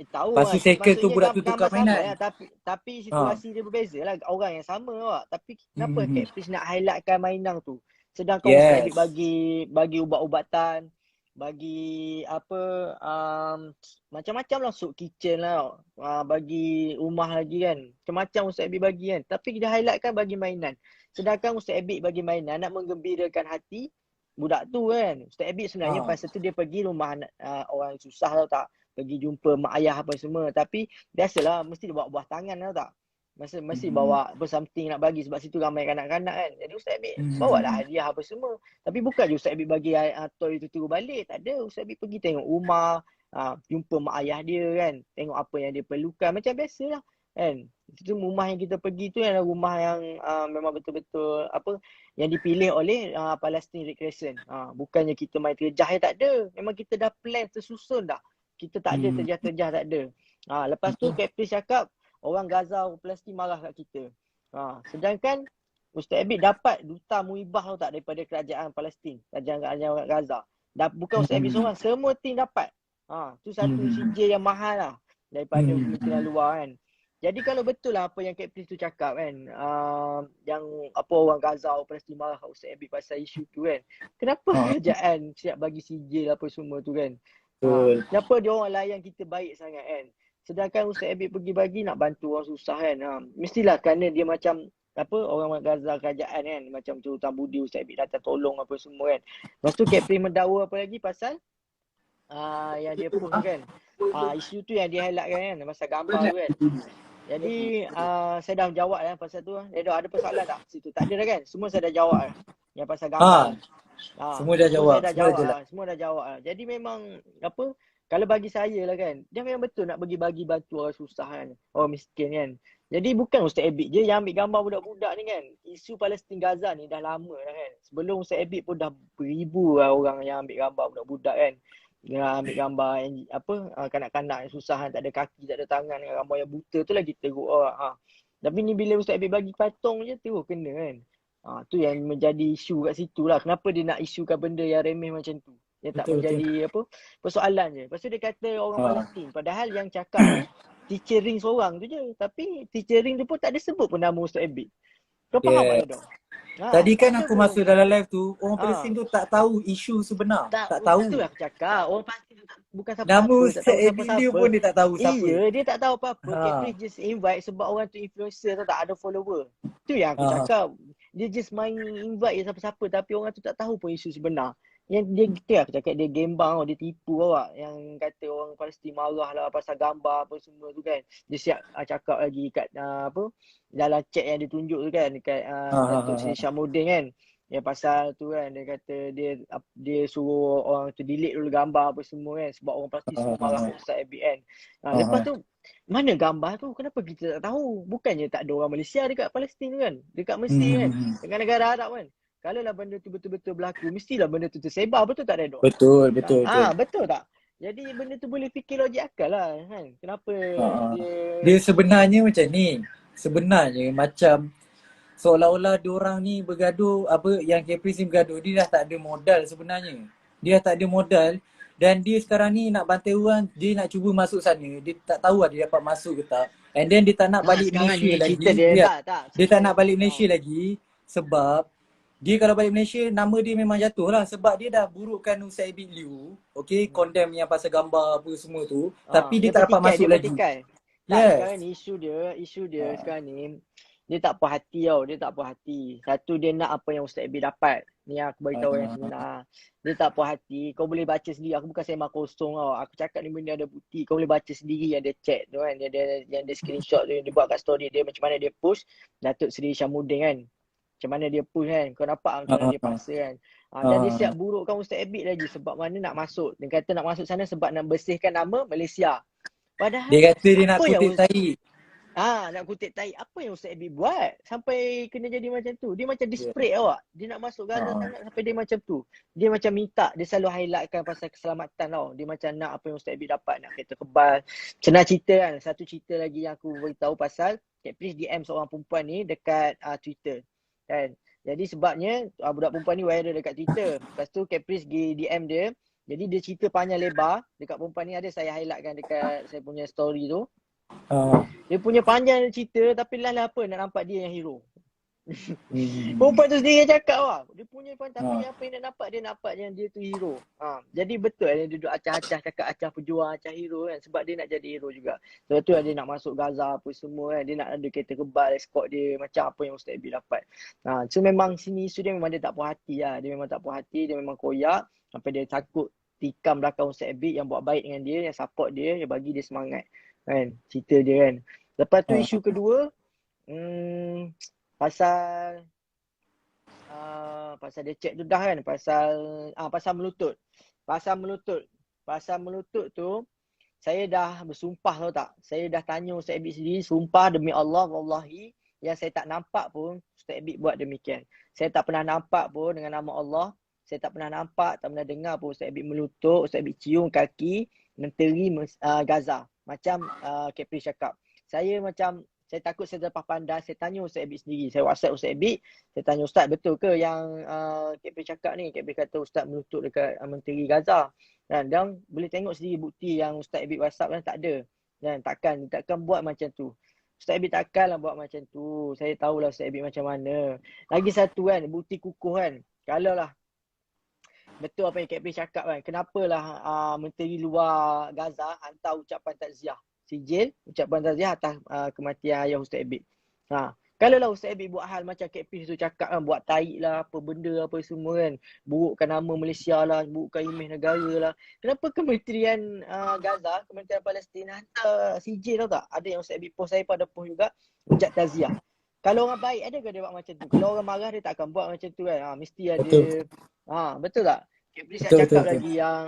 Tahu lepas tu second tu budak tu tukar mainan. Tapi situasi dia berbeza lah. Orang yang sama awak. Tapi kenapa Catfish nak highlightkan mainan tu? Sedangkan Ustaz Abid bagi ubat-ubatan, bagi macam-macam lah, sup kitchen lah, bagi rumah lagi kan. Macam-macam Ustaz Abid bagi kan. Tapi dia highlightkan bagi mainan. Sedangkan Ustaz Abid bagi mainan nak menggembirakan hati budak tu kan. Ustaz Abid sebenarnya pasal tu dia pergi rumah orang susah tau tak. Pergi jumpa mak ayah apa semua. Tapi biasalah mesti dia bawa buah tangan tau tak. Mesti bawa apa something nak bagi sebab situ ramai kanak-kanak kan. Jadi Ustaz Abid bawa lah hadiah apa semua. Tapi bukan je Ustaz Abid bagi toy tu turun balik. Tak ada. Ustaz Abid pergi tengok rumah, jumpa mak ayah dia kan. Tengok apa yang dia perlukan. Macam biasalah kan. Itu rumah yang kita pergi tu adalah rumah yang memang betul-betul apa yang dipilih oleh Palestine Red Crescent. Bukannya kita main terjah, tak ada. Memang kita dah plan tersusun dah. Kita tak ada terjah-terjah, tak ada. Lepas tu Captain cakap orang Gaza, orang Palestin marah kat kita. Sedangkan Ustaz Abid dapat duta muibah tau tak daripada kerajaan Palestin, kerajaan Gaza. Bukan Ustaz Abid seorang, semua tim dapat. Tu satu CJ yang mahal lah daripada kementerian luar kan. Jadi kalau betul lah apa yang Captain tu cakap kan, yang apa orang Gaza, orang Palestin marah kat Ustaz Abid pasal isu tu kan. Kenapa kerajaan siap bagi CJ lah apa semua tu kan. Kenapa dia orang layan kita baik sangat kan. Sedangkan Ustaz Abid pergi bagi nak bantu orang susah kan. Mestilah kerana dia macam apa orang Gaza kerajaan kan. Macam tu hutang budi Ustaz Abid datang tolong apa semua kan. Lepas tu Captain mendakwa apa lagi pasal yang dia post kan. Isu tu yang dia highlightkan kan. Pasal gambar tu kan. Jadi saya dah jawab lah pasal tu. Dia ada persoalan tak situ? Tak ada dah kan. Semua saya dah jawab lah. Yang pasal gambar. Semua dah jawab. Semua dah jawab lah. Jadi memang apa, kalau bagi saya lah kan, dia memang betul nak bagi bantu orang susah kan, orang miskin kan. Jadi bukan Ustaz Abid je yang ambil gambar budak-budak ni kan. Isu Palestin Gaza ni dah lama dah kan. Sebelum Ustaz Abid pun dah beribu lah orang yang ambil gambar budak-budak kan. Dia ambil gambar yang apa, kanak-kanak yang susah kan, tak ada kaki, tak ada tangan, gambar yang buta tu lagi teruk orang. Tapi ni bila Ustaz Abid bagi patung je terus kena kan. Tu yang menjadi isu kat situ lah. Kenapa dia nak isukan benda yang remeh macam tu. Dia tak menjadi apa persoalan je. Lepas tu dia kata orang Palestin. Padahal yang cakap ni teacher Ring seorang tu je. Tapi teacher Ring tu pun tak ada sebut pun nama Ustaz Abid. Kau faham tak tu? Tadi kan aku masuk dalam live tu, orang Palestin tu tak tahu isu sebenar. Tak tahu. Itu aku cakap. Orang Palestin tu bukan siapa-siapa. Nama Ustaz Abid dia pun dia tak tahu siapa. Iya, dia tak tahu apa-apa. Captain just invite sebab orang tu influencer tak ada follower. Tu yang aku cakap. Dia just main invite siapa-siapa tapi orang tu tak tahu pun isu sebenar. Yang dia aku cakap dia gembang, dia tipu awak. Yang kata orang Palestin marah lah pasal gambar apa semua tu kan. Dia siap cakap lagi kat apa dalam chat yang dia tunjuk tu kan dekat Datuk Seri Syamuddin kan. Yang pasal tu kan dia kata dia suruh orang tu delete dulu gambar apa semua kan sebab orang Palestin semua marah Ustaz Abid kan. Lepas tu mana gambar tu? Kenapa kita tak tahu? Bukannya tak ada orang Malaysia dekat Palestin tu kan? Dekat Mesir kan? Dengan negara Arab kan? Kalau lah benda tu betul-betul berlaku, mestilah benda tu tersebar. Betul tak Redon? Betul. Betul tak? Jadi benda tu boleh fikir logik akal lah kan? Kenapa dia sebenarnya macam ni. Sebenarnya macam seolah-olah diorang ni bergaduh, apa yang Caprice ni bergaduh, dia dah tak ada modal sebenarnya. Dia tak ada modal dan dia sekarang ni nak bantai orang, dia nak cuba masuk sana. Dia tak tahu lah dia dapat masuk ke tak. And then dia tak nak balik Malaysia lagi. Dia tak nak balik Malaysia lagi sebab dia kalau balik Malaysia, nama dia memang jatuh lah. Sebab dia dah burukkan Ustaz Abid Liu. Okay, condemn yang pasal gambar apa semua tu. Tapi dia tak dapat masuk lagi. Sekarang ni isu dia sekarang ni, dia tak puas hati tau. Dia tak puas hati. Satu, dia nak apa yang Ustaz Abid dapat. Ni aku beritahu yang sebenar. Dia tak puas hati. Kau boleh baca sendiri. Aku bukan sembang kosong tau. Aku cakap ni benda ada bukti. Kau boleh baca sendiri yang dia chat tu kan. Yang dia screenshot tu. Dia buat kat story dia. Macam mana dia push Datuk Seri Syamuddin kan. Macam mana dia push kan. Kau nampak macam mana dia paksa kan. Dan dia siap burukkan Ustaz Abid lagi. Sebab mana nak masuk. Dia kata nak masuk sana sebab nak bersihkan nama Malaysia. Padahal dia kata dia nak kutip tahi. Nak kutip tahi. Apa yang Ustaz Abid buat sampai kena jadi macam tu? Dia macam desperate awak. Dia nak masuk Gaza sangat sampai dia macam tu. Dia macam minta. Dia selalu highlightkan pasal keselamatan tau. Dia macam nak apa yang Ustaz Abid dapat. Nak kereta kebal. Senang cerita kan. Satu cerita lagi yang aku beritahu pasal Caprice DM seorang perempuan ni dekat Twitter. Kan. Jadi sebabnya budak perempuan ni viral dekat Twitter. Lepas tu Caprice pergi DM dia. Jadi dia cerita panjang lebar. Dekat perempuan ni ada saya highlightkan dekat saya punya story tu. Dia punya panjang cerita tapi lah apa nak nampak dia yang hero. Perempuan tu sendiri yang cakap lah. Dia punya pun tapi Ha. apa yang dia nampak yang dia tu hero. Jadi betul dia duduk acah-acah cakap acah pejuang, acah hero kan. Sebab dia nak jadi hero juga. Sebab tu dia nak masuk Gaza apa semua kan. Dia nak ada kereta kebal, escort dia macam apa yang Ustaz Abi dapat. So memang sini isu dia memang dia tak puas hati lah. Dia memang tak puas hati, dia memang koyak. Sampai dia takut tikam belakang Ustaz Abi yang buat baik dengan dia, yang support dia, yang bagi dia semangat. Kan, cerita dia kan. Lepas tu Ha. isu kedua, pasal pasal dia cek tu dah kan, pasal melutut. Pasal melutut tu saya dah bersumpah tau tak. Saya dah tanya Ustaz Abid sendiri, sumpah demi Allah wallahi yang saya tak nampak pun Ustaz Abid buat demikian. Saya tak pernah nampak pun dengan nama Allah. Saya tak pernah nampak, tak pernah dengar pun Ustaz Abid melutut, Ustaz Abid cium kaki menteri Gaza. Macam Kepri cakap. Saya takut saya terlepas pandang. Saya tanya Ustaz Abid sendiri. Saya WhatsApp Ustaz Abid. Saya tanya Ustaz, betul ke yang Kepri cakap ni? Kepri kata Ustaz melutut dekat menteri Gaza. Dan boleh tengok sendiri bukti yang Ustaz Abid WhatsApp kan tak ada. Dan takkan buat macam tu. Ustaz Abid takkanlah buat macam tu. Saya tahulah Ustaz Abid macam mana. Lagi satu kan, bukti kukuh kan. Kalau lah betul apa yang Kak Pris cakap kan. Kenapalah menteri luar Gaza hantar ucapan takziah. Sijil ucapan takziah atas kematian ayah Ustaz Abid. Kalau lah Ustaz Abid buat hal macam Kak Pris tu cakap kan, buat taik lah, apa benda apa semua kan. Burukkan nama Malaysia lah, burukkan imej negara lah. Kenapa Kementerian Gaza, Kementerian Palestin hantar sijil tau tak? Ada yang Ustaz Abid post, saya pada post juga, ucap takziah. Kalau orang baik ada ke dia buat macam tu? Kalau orang marah dia tak akan buat macam tu kan. Mesti ada. Betul. Betul tak? Kepri saya Betul, cakap betul. lagi yang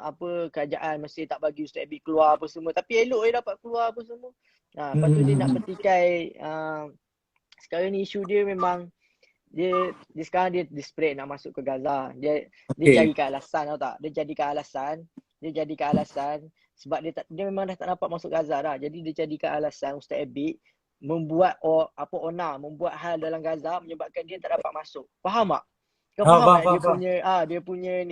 apa kerajaan mesti tak bagi Ustaz Abid keluar apa semua. Tapi elok dia dapat keluar apa semua. Lepas tu dia nak petikai sekarang ni isu dia memang dia sekarang dia desperate nak masuk ke Gaza. Dia carikan alasan tau tak? Dia jadikan alasan sebab dia memang dah tak dapat masuk Gaza dah. Jadi dia jadikan alasan Ustaz Abid membuat membuat hal dalam Gaza menyebabkan dia tak dapat masuk. Faham tak? Kau faham tak? Dia punya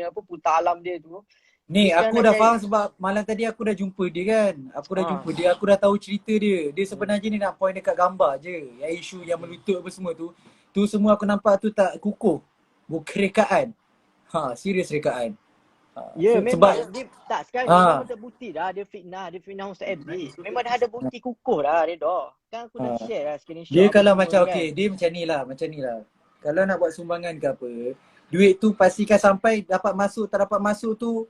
apa putar alam dia tu. Ni Dia sekarang aku nak dah cari. faham sebab malam tadi aku dah jumpa dia kan. Aku dah jumpa dia, aku dah tahu cerita dia. Dia sebenarnya ni nak point dekat gambar je. Yang isu yang melutut apa semua tu. Tu semua aku nampak tu tak kukuh. Bukan rekaan. Serius rekaan. Ya, memang sebab dia tak sekarang ni memang terbukti dah dia fitnah Ustaz Abid. Memang dah ada bukti kukuh dah dia dah. Kan aku dah share lah screenshot. dia kalau semua macam ni okey, dia macam ni lah. Kalau nak buat sumbangan ke apa, duit tu pastikan sampai dapat masuk tak dapat masuk tu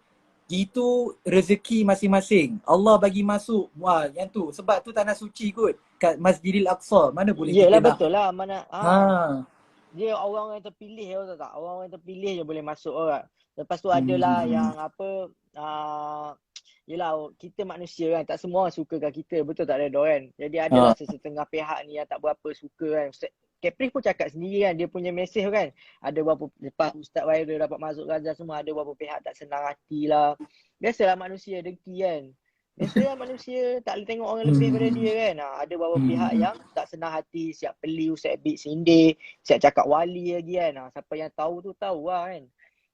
itu rezeki masing-masing. Allah bagi masuk. Yang tu sebab tu tanah suci kot kat Masjidil Aqsa. Mana boleh Yelah, kita betul nak. lah mana dia orang yang terpilih tahu tak? Orang yang terpilih je boleh masuk orang. Lepas tu adalah yang apa yelah kita manusia kan, tak semua orang suka kat kita, betul tak Redo kan? Jadi adalah sesetengah pihak ni yang tak berapa suka kan. Kepri pun cakap sendiri kan, dia punya mesej kan. Ada berapa, lepas Ustaz Wairul dapat masuk Gaza semua, ada beberapa pihak tak senang hati lah. Biasalah manusia dengki kan. Biasalah manusia tak boleh tengok orang lebih pada dia kan. Ada beberapa pihak yang tak senang hati, siap beli Ustaz Abid sindir, siap cakap wali lagi kan. Siapa yang tahu tu tahu lah kan.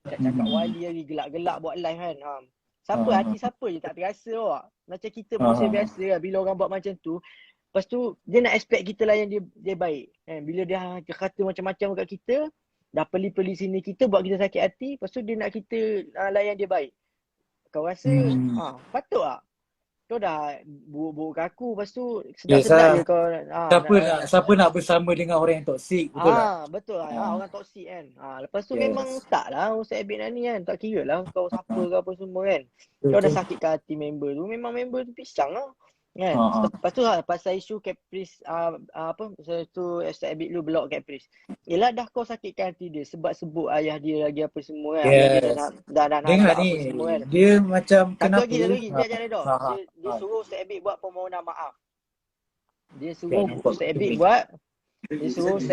Siap cakap wali lagi, gelak-gelak buat live kan. Hati siapa je tak terasa awak. Macam kita manusia biasa lah, bila orang buat macam tu, lepas tu dia nak expect kita lah yang dia baik kan. Bila dia kata macam-macam kat kita, dah peli-peli sini kita, buat kita sakit hati, lepas tu dia nak kita layan dia baik. Kau rasa patut tak? Kau dah buruk-buruk ke aku, lepas tu sedap-sedap je kau Siapa nak bersama dengan orang yang toksik, betul tak? Betul lah. Orang toksik kan. Lepas tu memang tak lah Ustaz Abid ni kan. Tak kira lah kau siapa ke apa semua kan. Kau dah sakitkan hati member tu, memang member tu pisang lah kan. Lepas tu pasal isu Caprice tu Ustaz Abid lu block Caprice. Yelah dah kau sakitkan hati dia sebab sebut ayah dia lagi apa semua kan. Dia dah dengar apa ni, semua kan. dia macam kenapa Satu lagi dia suruh Ustaz Abid buat permohonan maaf. Dia suruh Ustaz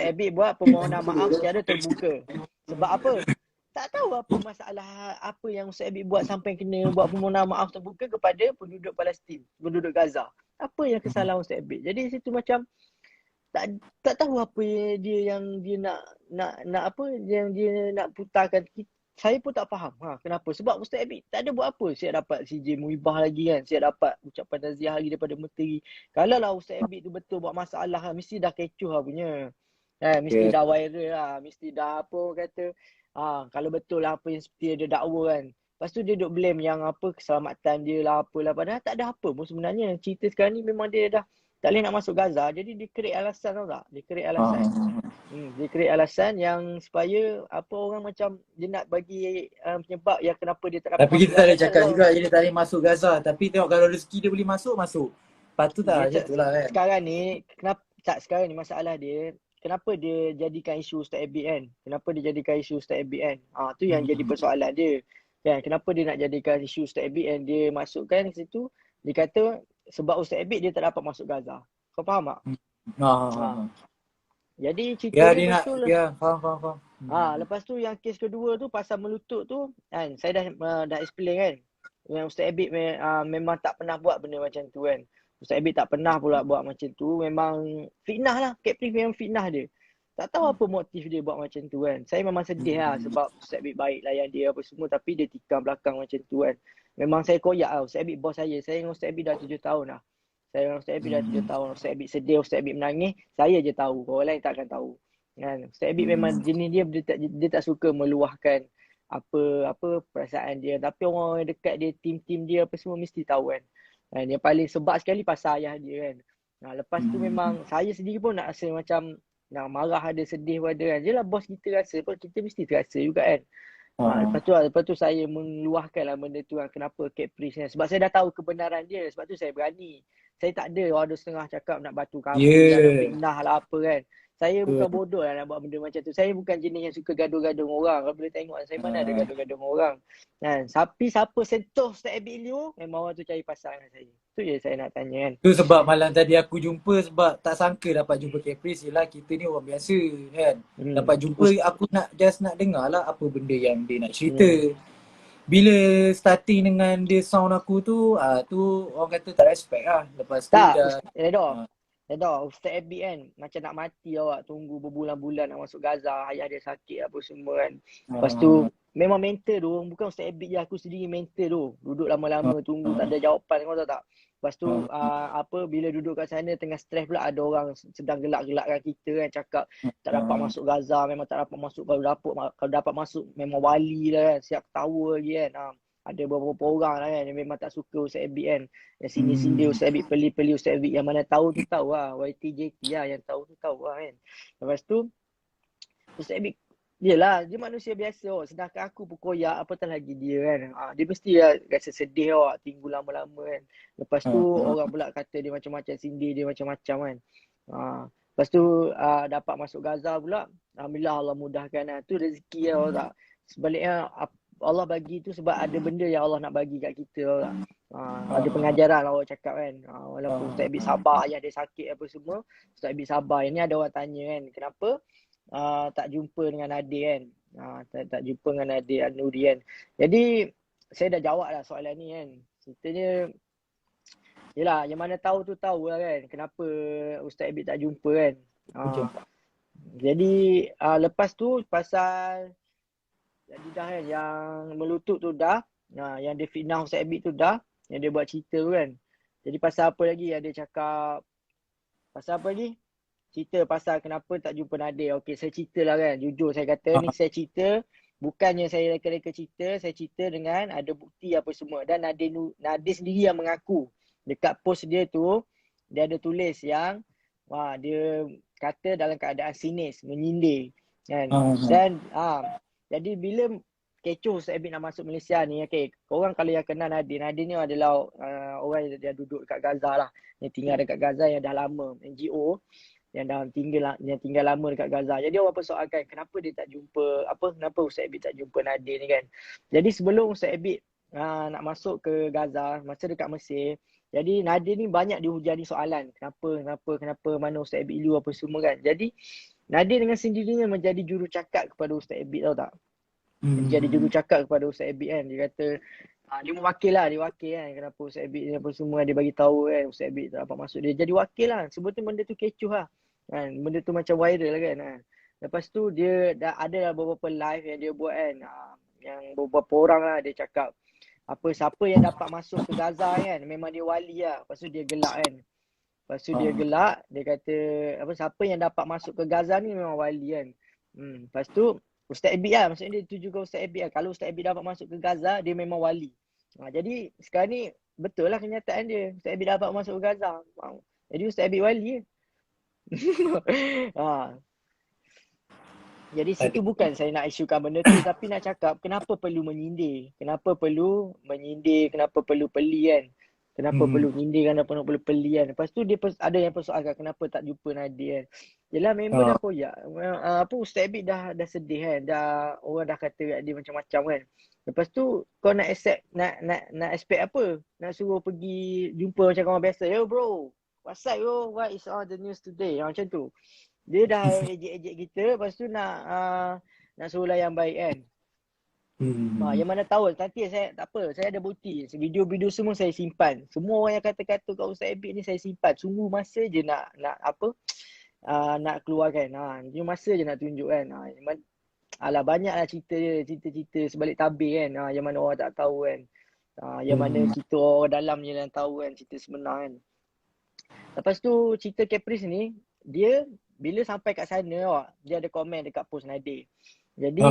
Abid buat permohonan maaf secara terbuka. Sebab apa? Tak tahu apa masalah apa yang Ustaz Abid buat sampai kena buat permohonan maaf terbuka kepada penduduk Palestin, penduduk Gaza. Apa yang kesalahan Ustaz Abid? Jadi situ macam tak tahu apa dia yang dia nak apa yang dia nak putarkan saya pun tak faham kenapa. Sebab Ustaz Abid tak ada buat apa. Saya dapat CJ Muibah lagi kan. Saya dapat ucapan taziah lagi daripada menteri. Kalau lah Ustaz Abid tu betul buat masalah mesti dah kecoh punya. Mesti Okay. dah viral mesti dah apa orang kata. Kalau betul lah apa yang seperti dia dakwa kan. Lepas tu dia duk blame yang apa keselamatan dia lah apalah. Padahal tak ada apa pun sebenarnya. Cerita sekarang ni memang dia dah tak boleh nak masuk Gaza. Jadi dia create alasan tau tak? Dia create alasan. Dia create alasan yang supaya apa orang macam dia nak bagi penyebab yang kenapa dia tak dapat Tapi masuk kita tak boleh Gaza cakap tu. juga dia tak boleh masuk Gaza. Tapi tengok kalau rezeki dia boleh masuk, masuk. Patut tak macam tu lah kan. Sekarang ni kenapa tak sekarang ni masalah dia kenapa dia jadikan isu Ustaz Abid kan? Kenapa dia jadikan isu Ustaz Abid kan? Tu yang jadi persoalan dia. Kan kenapa dia nak jadikan isu Ustaz Abid kan? Dia masukkan ke situ dia kata sebab Ustaz Abid dia tak dapat masuk Gaza. Kau faham tak? Jadi cerita dia betul lah. Ya, faham. Lepas tu yang kes kedua tu pasal melutut tu kan saya dah explain kan. Yang Ustaz Abid memang tak pernah buat benda macam tu kan. Ustaz Abid tak pernah pula buat macam tu. Memang fitnah lah. Captive memang fitnah dia. Tak tahu apa motif dia buat macam tu kan. Saya memang sedih lah sebab Ustaz Abid baik layan dia apa semua tapi dia tikam belakang macam tu kan. Memang saya koyak lah. Ustaz Abid bos saya. Saya dengan Ustaz Abid dah 7 tahun lah. Saya dengan Ustaz Abid dah 7 tahun. Ustaz Abid sedih, Ustaz Abid menangis. Saya je tahu. Orang lain takkan tahu. Kan Ustaz Abid memang jenis dia tak suka meluahkan apa perasaan dia, tapi orang yang dekat dia, tim dia apa semua mesti tahu kan. Yang paling sebab sekali pasal ayah dia kan. Lepas tu memang saya sendiri pun nak rasa macam nak marah ada, sedih pun ada kan. Jelah bos kita rasa pun kita mesti terasa juga kan. Lepas tu saya meluahkan lah benda tu kan. Kenapa Caprice kan. Sebab saya dah tahu kebenaran dia. Sebab tu saya berani. Saya tak ada ada setengah cakap nak batu kambing lah, nak fitnah lah apa kan. Saya bukan bodoh lah nak buat benda macam tu. Saya bukan jenis yang suka gaduh-gaduh dengan orang. Kalau boleh tengok saya mana ada gaduh-gaduh dengan orang. Kan. Tapi siapa sentuh Ustaz Abid Liu, memang orang tu cari pasal dengan saya. Tu je saya nak tanya kan. Tu sebab malam tadi aku jumpa sebab tak sangka dapat jumpa Caprice. Yelah kita ni orang biasa kan. Dapat jumpa aku nak dengar lah apa benda yang dia nak cerita. Bila starting dengan dia sound aku tu, tu orang kata tak respect lah. Lepas tu Ustaz Abid kan macam nak mati awak tunggu berbulan-bulan nak masuk Gaza, ayah dia sakit apa semua kan. Lepas tu memang mental tu, bukan Ustaz Abid je, aku sendiri mental tu. Duduk lama-lama tunggu tak ada jawapan, kau tahu tak? Lepas tu bila duduk kat sana tengah stres pula ada orang sedang gelak-gelakkan kita kan, cakap tak dapat masuk Gaza, memang tak dapat masuk. Kalau dapat masuk memang wali lah kan, siap ketawa lagi kan. Ada beberapa orang lah kan yang memang tak suka Ustaz Abid kan. Yang sindir-sindir Ustaz Abid, peli-peli Ustaz Abid. Yang mana tahu tu tahu lah. YTJT lah yang tahu tu tahu lah kan. Lepas tu Ustaz Abid, yelah dia manusia biasa. Sedangkan aku pun koyak, apatah lagi dia kan. Dia mesti rasa sedih tinggal lama-lama kan. Lepas tu orang pula kata dia macam-macam, sindir dia macam-macam kan. Lepas tu dapat masuk Gaza pula. Alhamdulillah Allah mudahkan lah. Tu rezeki lah tak. Sebaliknya Allah bagi tu sebab ada benda yang Allah nak bagi kat kita lah. Ada pengajaran lah orang cakap kan. Walaupun Ustaz Abid sabar, ayah dia sakit apa semua, Ustaz Abid sabar. Ini ada orang tanya kan, kenapa tak jumpa dengan adik kan. Tak jumpa dengan adik An-Nuri kan. Jadi saya dah jawab lah soalan ni kan. Ceritanya yelah, yang mana tahu tu tahu lah kan kenapa Ustaz Abid tak jumpa kan. Jadi lepas tu pasal jadi dah kan yang melutut tu dah. Yang dia fitnah Ustaz Abid tu dah. Yang dia buat cerita tu kan. Jadi pasal apa lagi yang dia cakap. Pasal apa lagi? Cerita pasal kenapa tak jumpa Nadir. Okey, saya cerita lah kan. Jujur saya kata ni saya cerita. Bukannya saya reka-reka cerita. Saya cerita dengan ada bukti apa semua. Dan Nadir sendiri yang mengaku. Dekat post dia tu. Dia ada tulis yang dia kata dalam keadaan sinis. Menyindir. Kan? Dan jadi bila kecoh Ustaz Abid nak masuk Malaysia ni, okay, korang kalau yang kenal Nadir ni adalah orang yang duduk dekat Gaza lah. Yang tinggal dekat Gaza yang dah lama, NGO yang tinggal lama dekat Gaza. Jadi orang persoalkan kenapa dia tak jumpa, kenapa Ustaz Abid tak jumpa Nadir ni kan. Jadi sebelum Ustaz Abid nak masuk ke Gaza, masa dekat Mesir, jadi Nadir ni banyak dihujani soalan. Kenapa, mana Ustaz Abid Liu apa semua kan. Jadi Nadir dengan sendirinya menjadi juru cakap kepada Ustaz Abid, tahu tak? Jadi juru cakap kepada Ustaz Abid kan. Dia kata dia mewakil lah, dia wakil kan. Kenapa Ustaz Abid ni apa semua dia bagi tahu kan Ustaz Abid tak dapat masuk. Dia jadi wakil lah. Sebetulnya benda tu kecoh lah kan. Benda tu macam viral lah kan. Lepas tu dia dah ada lah beberapa live yang dia buat kan. yang beberapa orang lah dia cakap apa siapa yang dapat masuk ke Gaza kan memang dia wali lah. Lepas tu dia gelak kan. Lepas tu dia gelak, dia kata apa siapa yang dapat masuk ke Gaza ni memang wali kan. Lepas tu Ustaz Abid lah, maksudnya dia tujukan Ustaz Abid lah. Kalau Ustaz Abid dapat masuk ke Gaza, dia memang wali. Jadi sekarang ni betul lah kenyataan dia. Ustaz Abid dapat masuk ke Gaza. Jadi Ustaz Abid wali. ha. Jadi situ bukan saya nak isukan benda tu, tapi nak cakap kenapa perlu menyindir. Kenapa perlu menyindir, kenapa perlu peli kan. Kenapa perlu nyindir, kenapa perlu peli kan. Lepas tu dia ada yang persoalkan kenapa tak jumpa Nadir kan. Yelah member dah koyak. Apa Ustaz Abid dah sedih kan. Orang dah kata kat dia macam-macam kan. Lepas tu kau nak accept, nak expect apa? Nak suruh pergi jumpa macam kawan biasa. Yo bro, what's up yo? What is all the news today? Macam tu. Dia dah ejek-ejek kita, lepas tu nak suruh layan baik kan. Yang mana tahu nanti saya tak apa, saya ada bukti. Video-video semua saya simpan. Semua orang yang kata-kata kat Ustaz Abid ni saya simpan. Sungguh masa je nak apa? Nak keluarkan. Dia masa je nak tunjuk kan. Alah banyaklah cerita dia, cerita-cerita sebalik tabir kan. Yang mana orang tak tahu kan. Yang mana kita orang dalam je yang tahu kan cerita sebenar kan. Lepas tu cerita Caprice ni, dia bila sampai kat sana dia ada komen dekat post Nadir. Jadi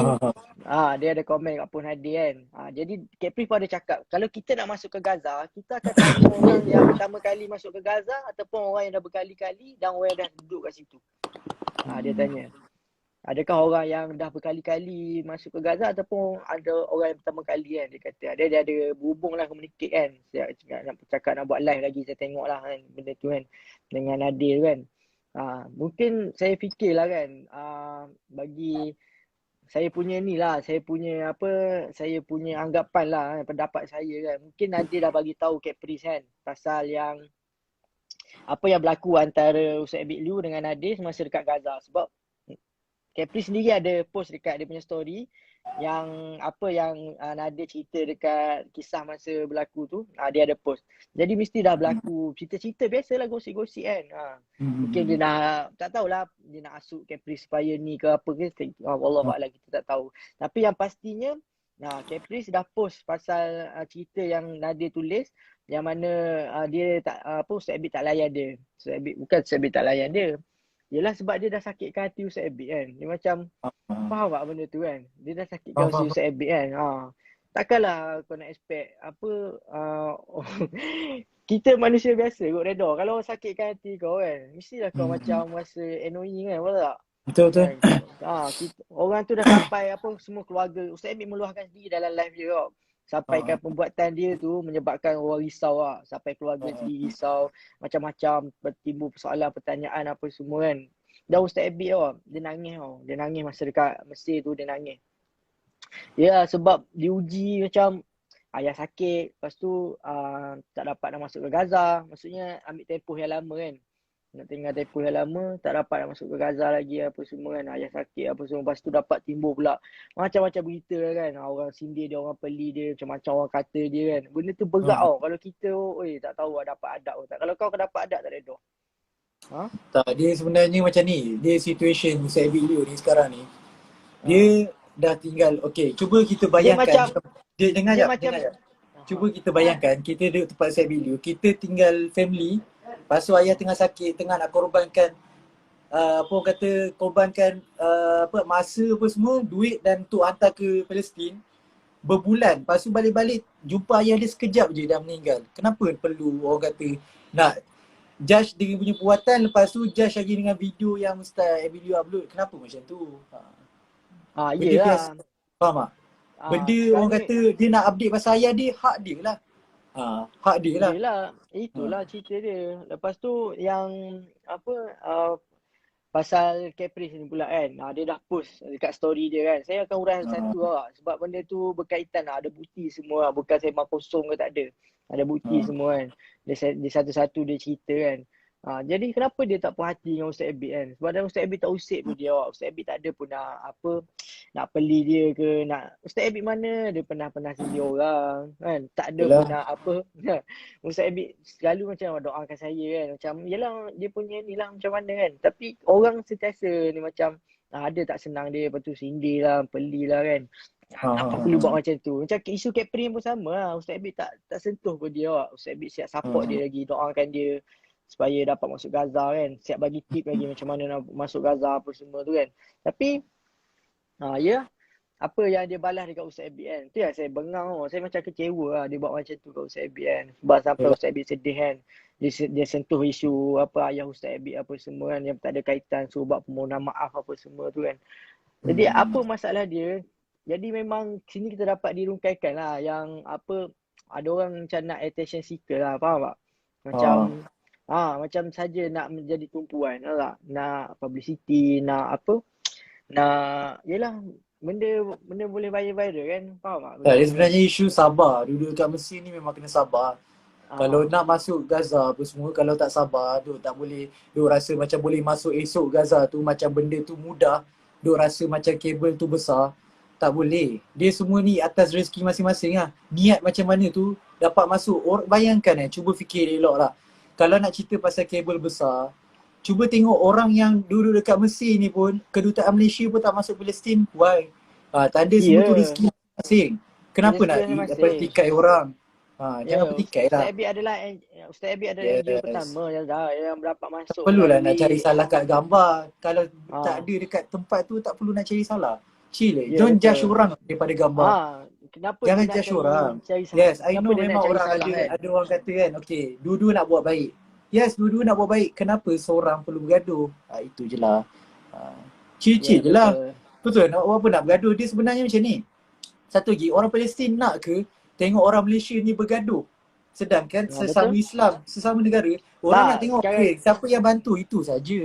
dia ada komen kat post Nadir kan. Jadi Caprice pun ada cakap, kalau kita nak masuk ke Gaza, kita akan tanya orang yang pertama kali masuk ke Gaza ataupun orang yang dah berkali-kali dan orang yang dah duduk kat situ. Dia tanya, adakah orang yang dah berkali-kali masuk ke Gaza ataupun ada orang yang pertama kali kan. Dia kata dia ada berhubung lah, communicate kan. Saya nak cakap nak buat live lagi, saya tengok lah kan benda tu kan dengan Nadir kan. Mungkin saya fikirlah kan, bagi saya punya ni lah, saya punya anggapan lah, pendapat saya kan. Mungkin Nadir dah bagi tahu Caprice kan pasal yang apa yang berlaku antara Ustaz Abid Liu dengan Nadir semasa dekat Gaza. Sebab Caprice sendiri ada post dekat dia punya story yang apa yang Nadir cerita dekat kisah masa berlaku tu, dia ada post. Jadi mesti dah berlaku cerita-cerita biasalah, gosip-gosip kan. Mungkin dia nak, tak tahulah dia nak asuk Caprice supaya ni ke apa ke, wallahualam kita tak tahu. Tapi yang pastinya Caprice dah post pasal cerita yang Nadir tulis yang mana dia tak Ustaz Abid tak layan dia. Bukan Ustaz Abid tak layan dia. Yelah sebab dia dah sakitkan hati Ustaz Abid kan. Dia macam faham tak benda tu kan. Dia dah sakitkan hati Ustaz Abid kan. Takkanlah kau nak expect apa kita manusia biasa kot redha. Kalau orang sakitkan hati kau kan, mestilah kau macam rasa annoying kan, betul tak? Betul. Orang tu dah sampai apa semua keluarga. Ustaz Abid meluahkan sendiri dalam live dia kau. Sampaikan pembuatan dia tu menyebabkan orang risau lah. Sampai keluarga sendiri risau. Macam-macam timbul persoalan, pertanyaan apa semua kan. Dan Ustaz Abid dia nangis Dia nangis masa dekat Mesir tu, dia nangis. Ya sebab diuji macam ayah sakit. Lepas tu tak dapat nak masuk ke Gaza. Maksudnya ambil tempoh yang lama kan. Nak tinggal tempoh yang lama, tak dapat nak masuk ke Gaza lagi apa semua kan. Ayah sakit apa semua. Lepas tu dapat timbul pula macam-macam berita kan. Orang sindir dia, orang peli dia, macam-macam orang kata dia kan. Benda tu berat Kalau kita tak tahu dapat adab tak. Kalau kau dapat adab tak ada Tak, dia sebenarnya macam ni. Dia situation Ustaz Abid Liu ni sekarang ni. Dia dah tinggal, cuba kita bayangkan. Dia dengar jap. Cuba kita bayangkan, kita duduk tempat Ustaz Abid Liu, kita tinggal family. Lepas tu ayah tengah sakit, tengah nak korbankan korbankan masa apa semua, duit dan untuk hantar ke Palestin berbulan. Lepas tu balik-balik jumpa ayah dia sekejap je dah meninggal. Kenapa perlu orang kata nak judge dia punya perbuatan, lepas tu judge lagi dengan video yang Ustaz Abid Liu upload? Kenapa macam tu? Iyalah. Faham tak? Benda orang kata dia nak update pasal ayah dia, hak dia lah. Hak dia lah. Yelah, itulah cerita dia. Lepas tu yang pasal Caprice ni pula kan. Dia dah post dekat story dia kan. Saya akan uraikan satu sebab benda tu berkaitan ada bukti semua. Bukan sembang kosong ke tak ada. Ada bukti semua kan. Dia satu-satu dia cerita kan. Jadi kenapa dia tak puas hati dengan Ustaz Abid kan? Sebab Ustaz Abid tak usik pun dia. Ustaz Abid tak ada pun nak peli dia ke nak. Ustaz Abid mana dia pernah sindir orang kan. Tak ada pun nak Ustaz Abid selalu macam doakan saya kan. Macam yelah dia punya ni lah macam mana kan. Tapi orang sentiasa ni macam ada tak senang dia, lepas tu sindir lah, peli lah kan. Ha, ha, Kenapa ha, perlu ha. buat macam tu? Macam isu Capri pun sama lah. Ustaz Abid tak sentuh pun dia awak. Ustaz Abid siap Ha, support ha. dia lagi. Doakan dia supaya dapat masuk Gaza kan. Siap bagi tip lagi macam mana nak masuk Gaza apa semua tu kan. Tapi ya, apa yang dia balas dekat Ustaz Abid kan. Tu yang saya bengang tau. Saya macam kecewa lah dia buat macam tu kat Ustaz Abid kan. Sebab sampai Yalah. Ustaz Abid sedih kan. Dia sentuh isu apa ayah Ustaz Abid apa semua kan. Yang tak ada kaitan. Suruh buat permohonan maaf apa semua tu kan. Jadi apa masalah dia? Jadi memang sini kita dapat dirungkaikan lah yang apa ada orang macam nak attention seeker lah, faham tak? Macam Ha. macam saja nak menjadi tumpuan, tahu tak? Nak publicity, nak apa? Nak yalah benda benda boleh viral kan, faham tak? Tak, dia Benda-benda sebenarnya isu sabar. Duduk kat Mesir ni memang kena sabar. Kalau ah nak masuk Gaza apa semua, kalau tak sabar, duk tak boleh, duk rasa macam boleh masuk esok Gaza tu, macam benda tu mudah, duk rasa macam kabel tu besar, tak boleh. Dia semua ni atas rezeki masing-masing lah. Niat macam mana tu dapat masuk. Bayangkan cuba fikir elok lah. Kalau nak cerita pasal kabel besar, cuba tengok orang yang duduk dekat Mesir ni pun, kedutaan Malaysia pun tak masuk Palestin. Why? Tanda semua tu ya, rezeki masing-masing. Kenapa rezeki nak masing-masing. petikai orang? Jangan Ya, petikai Ustaz lah. Abid adalah Ustaz Abid adalah NGO Yes. pertama yang dapat Tak masuk perlulah nak cari melalui salah kat gambar. Kalau tak ah ada dekat tempat tu, tak perlu nak cari salah. Chill ya Don't judge betul. orang daripada gambar. Kenapa dia Jangan nak judge orang. Yes, I kenapa know dia nak memang cari orang salah kan? ada orang kata kan, okay, dua-dua nak buat baik. Yes, dua-dua nak buat baik. Kenapa seorang perlu bergaduh? Itu je lah. Ya Chill-chill je lah. betul. Betul, nak apa nak bergaduh. Dia sebenarnya macam ni. Satu lagi, orang Palestin nak ke tengok orang Malaysia ni bergaduh? Sedangkan sesama Betul? Islam, sesama negara, orang nak Tak, tengok sekarang siapa yang bantu, itu saja.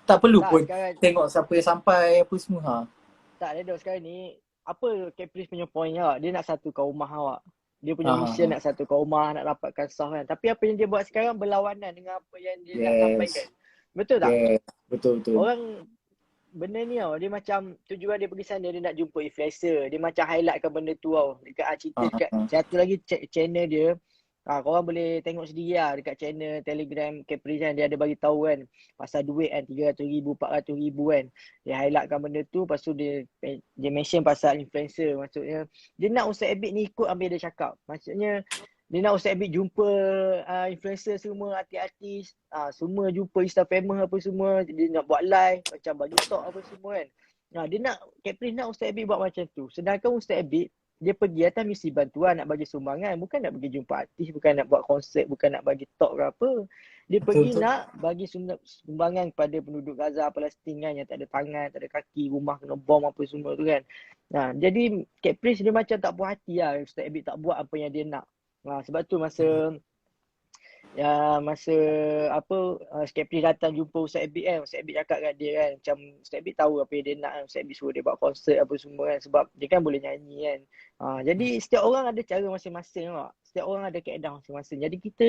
Tak perlu tak pun sekarang tengok siapa yang sampai apa semua. tak Redo sekarang ni apa Caprice punya point awak? Dia nak satukan rumah awak. Dia punya Ha, ha, mission ha. nak satukan rumah, nak dapatkan sah kan. Tapi apa yang dia buat sekarang berlawanan dengan apa yang dia nak sampaikan. Yes. Betul tak? Yes. Betul. Orang benda ni tau, dia macam tujuan dia pergi sana dia nak jumpa influencer. Dia macam highlightkan benda tu tau. Dekat cerita Ha, dekat ha. satu lagi channel dia. Korang boleh tengok sendiri lah dekat channel Telegram Capri kan. Dia ada bagi tahu kan pasal duit kan 300,000, 400,000 kan. Dia highlightkan benda tu. Lepas tu dia mention pasal influencer. Maksudnya dia nak Ustaz Abid ni ikut ambil dia cakap. Maksudnya dia nak Ustaz Abid jumpa influencer semua, artis-artis, semua jumpa Insta famous apa semua. Dia nak buat live, macam bagi talk apa semua kan. Dia nak, Capri nak Ustaz Abid buat macam tu. Sedangkan Ustaz Abid, dia pergi atas misi bantuan, nak bagi sumbangan. Bukan nak pergi jumpa artis, bukan nak buat konsert, bukan nak bagi talk ke apa. Dia pergi Betul. nak bagi sumbangan kepada penduduk Gaza, Palestin kan, yang tak ada tangan, tak ada kaki, rumah kena bom apa semua tu kan. Jadi Capri dia macam tak puas hati lah Ustaz Abid tak buat apa yang dia nak. Sebab tu masa apa Capri datang jumpa Ustaz Abid kan, Ustaz Abid cakap kat dia kan, macam Ustaz Abid tahu apa yang dia nak kan. Ustaz Abid suruh dia buat konsert apa semua kan, sebab dia kan boleh nyanyi kan. Jadi setiap orang ada cara masing-masing tak? Setiap orang ada kaedah masing-masing. Jadi kita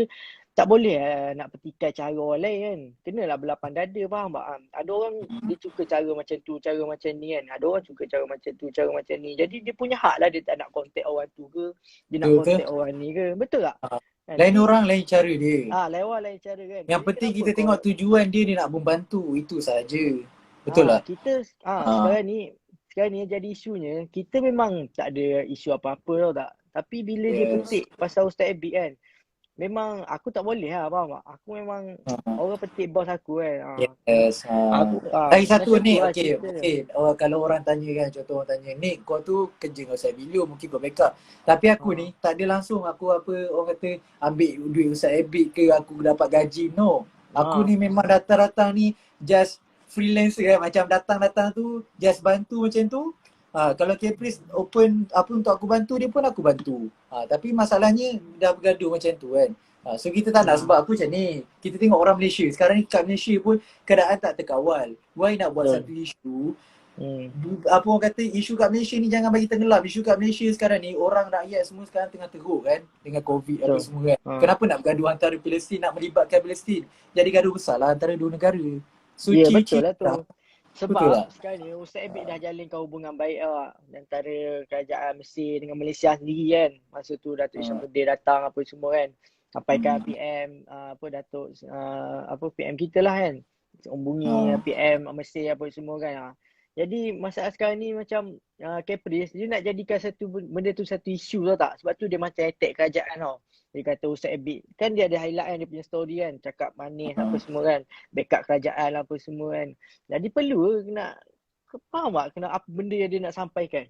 tak boleh nak petikai cara orang lain kan. Kenalah berlapang dada, faham tak? Ada orang dia suka cara macam tu, cara macam ni kan. Ada orang suka cara macam tu, cara macam ni. Jadi dia punya hak lah dia tak nak contact orang tu ke, dia nak Betul. contact orang ni ke. Betul tak? Lain Jadi orang, lain cara dia. lain cara kan. Yang Jadi penting kenapa kita kau tengok tujuan dia nak membantu. Itu saja. Betul lah? kita Ha. sekarang ni jadi isunya, kita memang tak ada isu apa-apa tau tak. Tapi bila dia Yes. petik pasal Ustaz Abid kan, memang aku tak boleh lah, faham tak? Aku memang orang petik bos aku kan. Yes. Aku Lagi satu macam tu ni, lah okay. cerita dia. Okay. Kalau orang tanya kan, contoh orang tanya, Nick kau tu kerja dengan Ustaz Bilio, mungkin kau backup. Tapi aku ni tak ada langsung aku apa orang kata ambil duit Ustaz Abid ke aku dapat gaji. No. Aku ni memang datang-datang ni just freelancer kan. Macam datang-datang tu just bantu macam tu. Kalau Caprice open apa untuk aku bantu, dia pun aku bantu. Tapi masalahnya dah bergaduh macam tu kan. So kita tak nak sebab aku macam ni. Kita tengok orang Malaysia. Sekarang ni kat Malaysia pun keadaan tak terkawal. Why nak buat satu isu? Apa orang kata isu kat Malaysia ni jangan bagi tenggelam. Isu kat Malaysia sekarang ni orang rakyat semua sekarang tengah teruk kan dengan COVID apa semua kan. Kenapa nak bergaduh antara Palestin, nak melibatkan Palestin? Jadi gaduh besar lah antara dua negara. So betul lah tu. Betul lah. Sebab sekarang ni Ustaz Abid dah jalinkan hubungan baik antara kerajaan Mesir dengan Malaysia sendiri kan. Masa tu Datuk Isyamuddin datang apa semua kan. Sampaikan PM Datuk PM kita lah kan. Hubungi PM Mesir apa semua kan. Jadi masalah sekarang ni macam Caprice dia nak jadikan benda tu satu isu tau tak? Sebab tu dia macam attack kerajaan tau. Dia kata Ustaz Abid, kan dia ada highlight kan dia punya story kan, cakap manis apa semua kan, backup kerajaan apa semua kan. Jadi perlu ke nak, faham tak kena apa benda yang dia nak sampaikan.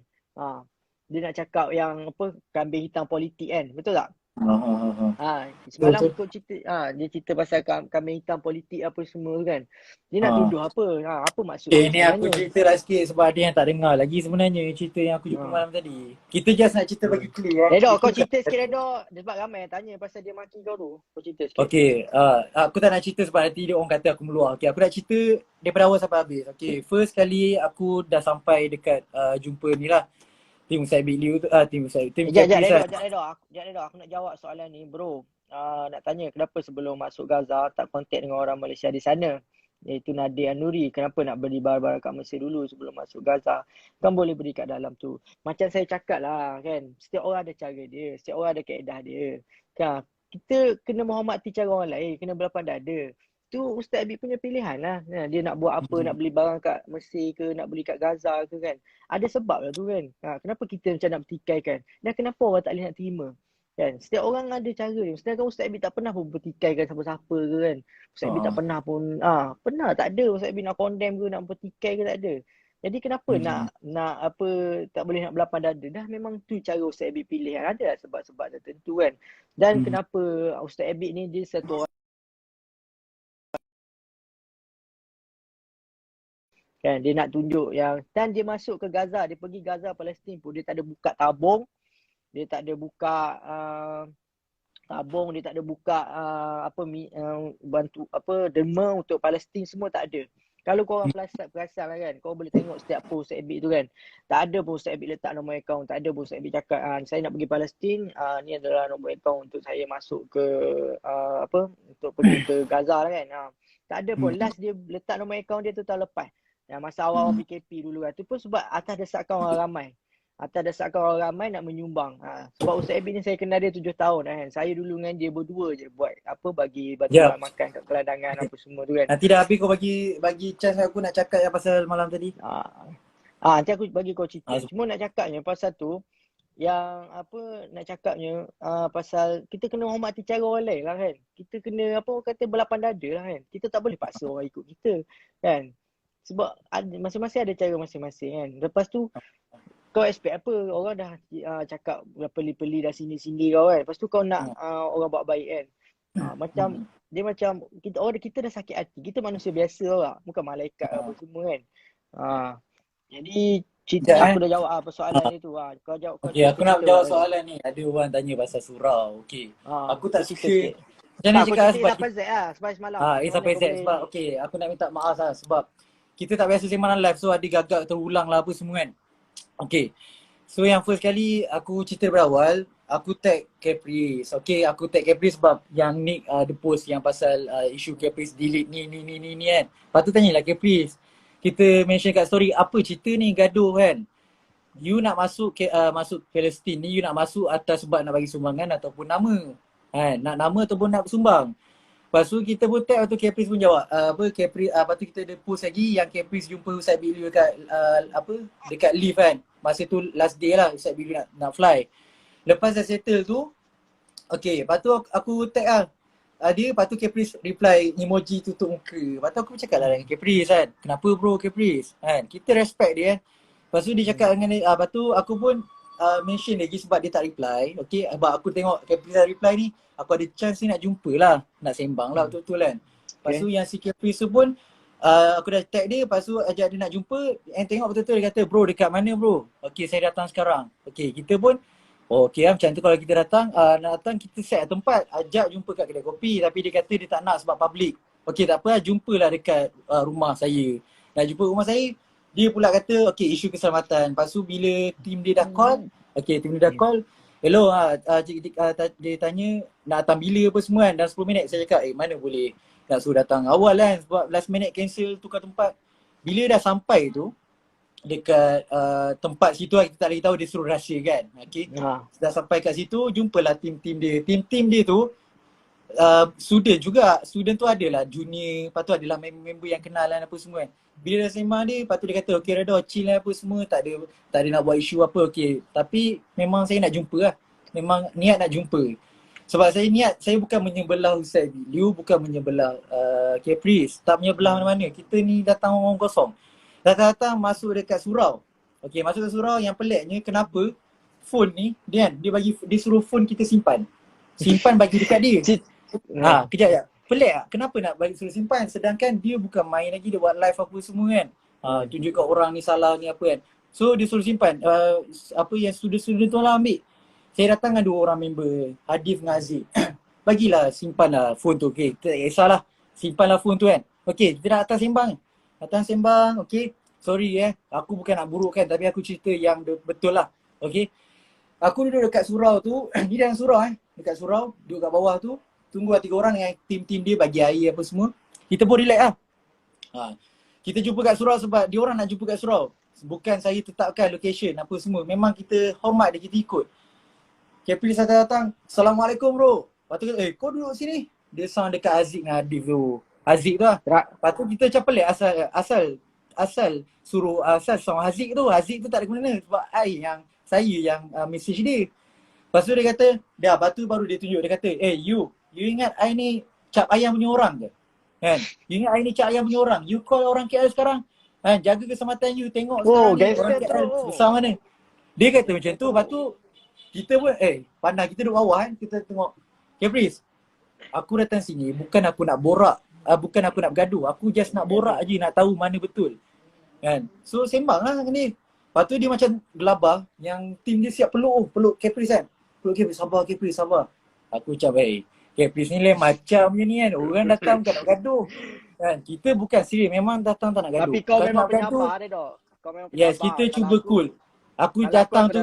Dia nak cakap yang apa, kambing hitam politik kan, betul tak? Semalam Betul. kau cerita, dia cerita pasal kambing hitam politik apa semua tu kan. Dia nak Ha. tuduh apa? Apa maksud dia Ni aku sebenarnya? cerita lah sikit sebab ada yang tak dengar lagi sebenarnya cerita yang aku jumpa malam tadi. Kita just nak cerita bagi clear Redok, Itu kau kan- cerita sikit Redok. Sebab ramai yang tanya pasal dia maki kau tu. Kau cerita sikit. Okay, aku tak nak cerita sebab nanti dia orang kata aku meluah. Okay, aku nak cerita daripada awal sampai habis. Okay, first kali aku dah sampai dekat jumpa ni lah. Tim Ustaz Big Liu tu, tim Sekejap Caprice lah. Redok. Aku nak jawab soalan ni bro. Nak tanya kenapa sebelum masuk Gaza tak kontak dengan orang Malaysia di sana, iaitu Nadir Anuri. Kenapa nak beli barang-barang kat Mesir dulu sebelum masuk Gaza? Kan boleh beli kat dalam tu. Macam saya cakap lah kan, setiap orang ada cara dia, setiap orang ada kaedah dia. Kan, kita kena menghormati cara orang lain, kena berlapang dada. Tu Ustaz Abid punya pilihan lah. Dia nak buat apa, nak beli barang kat Mesir ke, nak beli kat Gaza ke kan. Ada sebab lah tu kan. Kenapa kita macam nak bertikaikan? Dan kenapa orang tak boleh nak terima? Kan? Setiap orang ada cara dia. Sedangkan Ustaz Abid tak pernah pun bertikaikan siapa-siapa ke kan. Ustaz Abid tak pernah pun, pernah tak ada Ustaz Abid nak condemn ke, nak bertikai ke, tak ada. Jadi kenapa nak apa, tak boleh nak berlapang dada? Dah memang tu cara Ustaz Abid pilih. Ada lah sebab-sebab tertentu kan. Dan kenapa Ustaz Abid ni dia satu orang kan, dia nak tunjuk yang, dan dia masuk ke Gaza, dia pergi Gaza Palestin pun dia tak ada buka tabung, dia tak ada buka tabung, dia tak ada buka bantu apa derma untuk Palestin, semua tak ada. Kalau korang perasan lah kan, korang boleh tengok setiap post Ustaz Abid tu kan, tak ada pun Ustaz Abid letak nombor akaun, tak ada pun Ustaz Abid cakap saya nak pergi Palestin, ni adalah nombor akaun untuk saya masuk ke untuk pergi ke Gaza lah kan. Tak ada pun. Last dia letak nombor akaun dia tu tahun lepas. Masa awal PKP dulu kan. Tu pun sebab atas desakan orang ramai. Atas desakan orang ramai nak menyumbang. Sebab Ustaz Abid ni saya kenal dia 7 tahun kan. Saya dulu dengan dia berdua je buat bagi bantuan makan kat kelandangan apa semua tu kan. Nanti dah habis kau bagi chance aku nak cakap yang pasal malam tadi. Nanti aku bagi kau cerita. Cuma nak cakapnya pasal tu, yang nak cakapnya pasal kita kena hormati cara orang lain lah kan. Kita kena berlapang dada lah kan. Kita tak boleh paksa orang ikut kita kan. Sebab masing-masing ada cara masing-masing kan. Lepas tu kau expect apa? Orang dah cakap peli-peli dah sini-sini kau kan. Lepas tu kau nak orang buat baik kan. Macam dia macam kita dah sakit hati. Kita manusia biasa lah. Bukan malaikat apa semua kan. Jadi cerita aku dah jawab persoalan ni tu. Kau jawab. Okay, aku nak jawab soalan ni. Ada orang tanya pasal surau. Okay. Aku tak suka. Macam mana cakap sebab sampai Z lah. Sampai semalam. Sampai Z sebab okay, aku nak minta maaf lah sebab kita tak biasa sembang live, so ada gagak terulang lah apa semua kan. Okay, so yang first kali aku cerita daripada awal, aku tag Caprice. Okay, aku tag Caprice sebab yang Nick the post yang pasal isu Caprice delete ni kan. Lepas tu tanyalah Caprice, kita mention kat story, apa cerita ni gaduh kan. You nak masuk Palestin ni, you nak masuk atas sebab nak bagi sumbangan ataupun nama kan, nak nama ataupun nak sumbang. Lepas tu kita pun tag, lepas tu Caprice pun jawab lepas tu kita ada post lagi yang Caprice jumpa Ustaz Big Liu dekat dekat lift kan. Masa tu last day lah Ustaz Big Liu nak fly. Lepas dah settle tu, okay, lepas tu aku tag lah dia, lepas tu Caprice reply emoji tutup muka. Lepas tu aku cakap lah dengan Caprice kan, kenapa bro Caprice kan, kita respect dia kan. Lepas tu dia cakap dengan dia, lepas tu aku pun mention lagi sebab dia tak reply. Okay, sebab aku tengok Caprice dah reply ni, aku ada chance ni nak jumpa lah, nak sembang lah betul-betul kan. Lepas tu yang si Caprice tu pun aku dah tag dia, lepas tu ajak dia nak jumpa, and tengok betul-betul dia kata, bro dekat mana bro? Okay, saya datang sekarang. Okay, kita pun okay lah, macam tu kalau kita datang, nak datang kita set tempat, ajak jumpa kat kedai kopi, tapi dia kata dia tak nak sebab public. Okay, tak apa lah, jumpalah dekat rumah saya. Nak jumpa rumah saya, dia pula kata okay, isu keselamatan. Lepas tu bila tim dia dah call, okay, tim dia dah call, hello, dia tanya nak datang bila apa semua kan, dalam 10 minit. Saya cakap mana boleh nak suruh datang awal kan, sebab last minute cancel tukar tempat. Bila dah sampai tu dekat tempat situ lah, kita tak lagi tahu, dia suruh rahsia kan. Okay, dah sampai kat situ, jumpalah tim dia. Tim dia tu student tu adalah junior, lepas tu adalah member yang kenal lah apa semua kan. Bila dah sembang dia, lepas tu dia kata okay Redha chill lah apa semua, tak ada nak buat isu apa, okay. Tapi memang saya nak jumpa lah, memang niat nak jumpa. Sebab saya bukan menyebelah Ustaz Liu, bukan menyebelah Caprice, tak menyebelah mana-mana. Kita ni datang orang kosong. Datang-datang masuk dekat surau. Okay, masuk ke surau, yang peliknya kenapa phone ni, dia suruh phone kita simpan bagi dekat dia. Kejap ya. Pelik tak? Kenapa nak balik suruh simpan? Sedangkan dia bukan main lagi, dia buat live apa semua kan. Tunjuk kat orang ni salah ni apa kan. So dia suruh simpan. Apa yang student-student tu lah ambil. Saya datang dengan 2 orang member, Hadif dengan Aziz. Bagilah simpan lah phone tu. Okay, tak kisahlah. Simpanlah phone tu kan. Okay, kita nak datang sembang. Okay, sorry aku bukan nak burukkan tapi aku cerita yang betul lah. Okay. Aku duduk dekat surau tu, ni dalam surau dekat surau, duduk kat bawah tu, tunggu 3 orang dengan tim-tim dia bagi air apa semua. Kita pun relax lah. Kita jumpa kat surau sebab dia orang nak jumpa kat surau. Bukan saya tetapkan location apa semua. Memang kita hormat dia, kita ikut. Caprice datang, Assalamualaikum bro. Lepas tu kau duduk sini. Dia sound dekat Aziz dengan Adif tu. Aziz tu lah. Lepas tu kita macam pelik asal suruh sound Aziz tu. Aziz tu tak ada guna sebab saya yang message dia. Lepas tu dia kata, lepas tu baru dia tunjuk. Dia kata, you ingat I ni cap ayam punya orang ke? Kan? You ingat I ni cap ayam punya orang? You call orang KL sekarang, jaga keselamatan you, tengok sekarang ni orang KL besar mana. Dia kata macam tu. Lepas tu kita pun pandang, kita duduk bawah kan, kita tengok. Caprice, aku datang sini bukan aku nak borak, bukan aku nak bergaduh. Aku just nak borak je, nak tahu mana betul. Kan? So sembang lah ni. Lepas tu dia macam gelabah, yang tim dia siap peluk Caprice kan. Peluk Caprice, sabar Caprice, sabar. Aku macam Caprice ni lain macam je ni kan. Orang datang bukan nak gaduh. Kan? Kita bukan serius, memang datang tak nak gaduh. Tapi kau memang penyabar dia dok. Kau memang penyabar. Yes, kita cuba cool. Aku datang tu,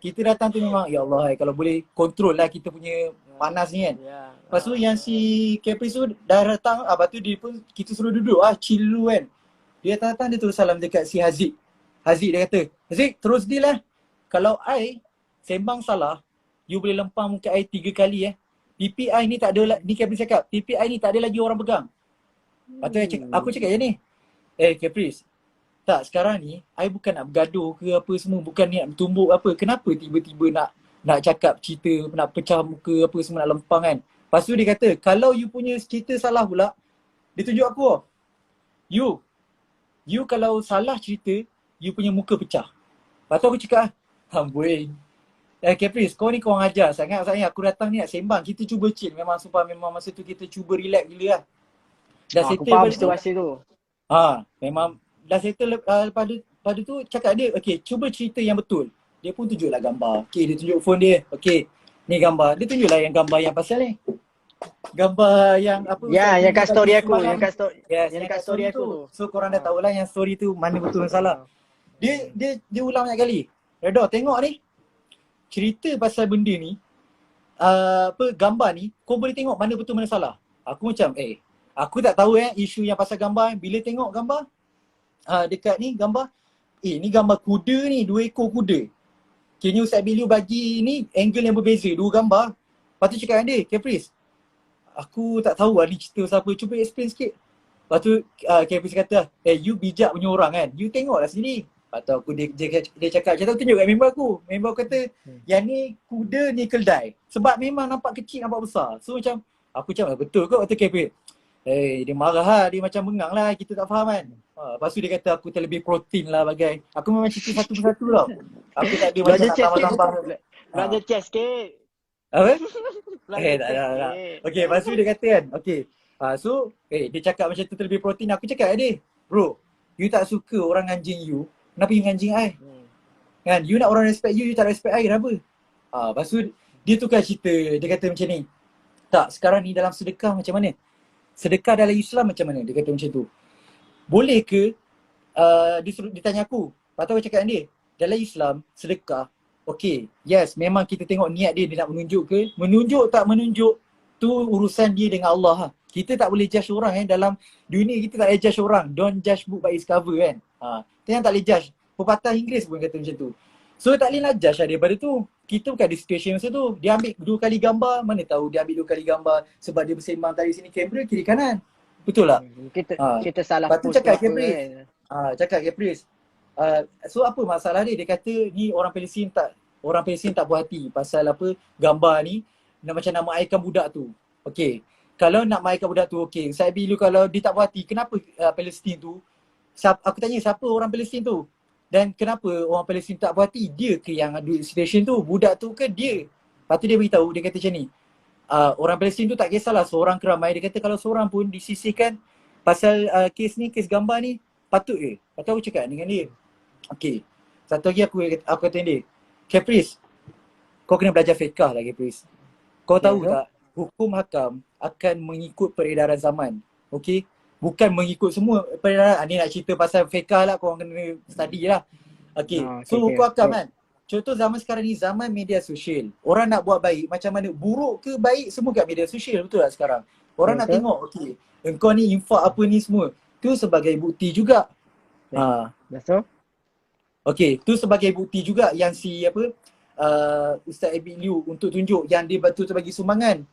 kita datang tu memang, ya Allah kalau boleh kontrol lah kita punya panas ni kan. Lepas tu yang si Caprice tu dah datang, lepas tu dia pun, kita suruh duduk chill dulu kan. Dia datang, dia terus salam dekat si Haziq. Haziq dia kata, Haziq terus deal lah. Kalau I sembang salah, you boleh lempang muka I 3 kali PPI ni tak ada, ni Caprice cakap, PPI ni tak ada lagi orang pegang. Lepas tu aku cakap ni, Caprice, tak sekarang ni, I bukan nak bergaduh ke apa semua, bukan ni nak bertumbuk apa. Kenapa tiba-tiba nak cakap cerita, nak pecah muka apa semua, nak lempang kan. Lepas tu dia kata, kalau you punya cerita salah pula, dia tunjuk aku, you kalau salah cerita, you punya muka pecah. Lepas tu aku cakap, amboi. Caprice, kau ni kau orang ajar sangat. Maksudnya aku datang ni nak sembang, kita cuba chill. Memang sumpah, memang masa tu kita cuba relax gila lah. Dah aku settle faham situasi tu. Memang dah settle pada tu cakap dia, okay cuba cerita yang betul. Dia pun tunjuklah gambar. Okay, dia tunjuk phone dia. Okay, ni gambar. Dia tunjuklah yang gambar yang pasal ni. Gambar yang apa? Ya, yang kat story aku. Yang kat story aku tu. So korang dah tahulah yang story tu mana betul dan salah. Dia ulang banyak kali. Redha, tengok ni. Cerita pasal benda ni, gambar ni, kau boleh tengok mana betul mana salah. Aku macam, aku tak tahu isu yang pasal gambar. Bila tengok gambar, dekat ni gambar, ni gambar kuda ni, 2 ekor kuda. Kini Ustaz Biliu bagi ni angle yang berbeza, 2 gambar. Lepas tu cakap dengan dia, Caprice, aku tak tahu ni cerita siapa, cuba explain sikit. Lepas tu Caprice kata, you bijak punya orang kan, you tengoklah sendiri. Lepas tu aku, dia cakap, macam tu tunjuk kat member aku. Member aku kata, yang ni kuda ni keldai. Sebab memang nampak kecil, nampak besar. So macam, aku macam betul kot. Lepas tu Caprice, dia marah lah, dia macam bengang lah, kita tak faham kan. Lepas tu dia kata aku terlebih protein lah bagai. Aku memang cerita satu persatu tau. Aku tak ada macam nak tambah-tambah. Belajar chess sikit. Apa? Tak. Okay, lepas tu dia kata kan, okay. So, dia cakap macam tu terlebih protein. Aku cakap dia, bro, you tak suka orang anjing you, kenapa you anjing I? Kan, you nak orang respect you tak respect I, kenapa? Lepas tu dia tukar cerita, dia kata macam ni. Tak, sekarang ni dalam sedekah macam mana? Sedekah dalam Islam macam mana? Dia kata macam tu. Boleh ke, dia tanya aku. Lepas tu aku cakap dengan dia, dalam Islam, sedekah, okay, yes, memang kita tengok niat dia nak menunjuk ke. Menunjuk tak menunjuk, tu urusan dia dengan Allah. Kita tak boleh judge orang dalam dunia kita tak boleh judge orang. Don't judge book by its cover kan. Kita yang tak boleh judge. Pepatah Inggeris pun kata macam tu. So tak boleh nak judge daripada tu. kita bukan ada situation masa tu. Dia ambil 2 kali gambar, mana tahu dia ambil 2 kali gambar sebab dia bersembang dari sini kamera kiri kanan. Betul tak? Kita Ha. kita salah Lepas tu post ke cakap apa Caprice. kan. Cakap Caprice. So apa masalah dia? Dia kata ni orang Palestin tak puas hati pasal apa gambar ni macam nak mengaikan budak tu. Okey. Kalau nak mengaikan budak tu okey. Saya bilu kalau dia tak puas hati, kenapa Palestin tu aku tanya siapa orang Palestin tu? Dan kenapa orang Palestin tak puas hati? Dia ke yang ada situation tu? Budak tu ke dia? Lepas tu dia beritahu, dia kata macam ni. Orang Palestin tu tak kisahlah seorang ke ramai. Dia kata kalau seorang pun disisihkan pasal kes ni, kes gambar ni, patut ke? Lepas tu aku cakap dengan dia. Okay. Satu lagi aku kata dengan dia. Caprice, kau kena belajar fiqah lah Caprice. Kau tahu tak? Hukum hakam akan mengikut peredaran zaman. Okay? Bukan mengikut semua peredaran. Ni nak cerita pasal fiqah lah, korang kena study lah. Okay. So hukum hakam kan. Contoh zaman sekarang ni zaman media sosial. Orang nak buat baik macam mana, buruk ke baik semua kat media sosial, betul tak sekarang? Orang nak tengok, okay, engkau ni infak apa ni semua. Tu sebagai bukti juga. Betul. Okay, tu sebagai bukti juga yang si Ustaz Abid Liu untuk tunjuk yang dia betul bagi sumbangan.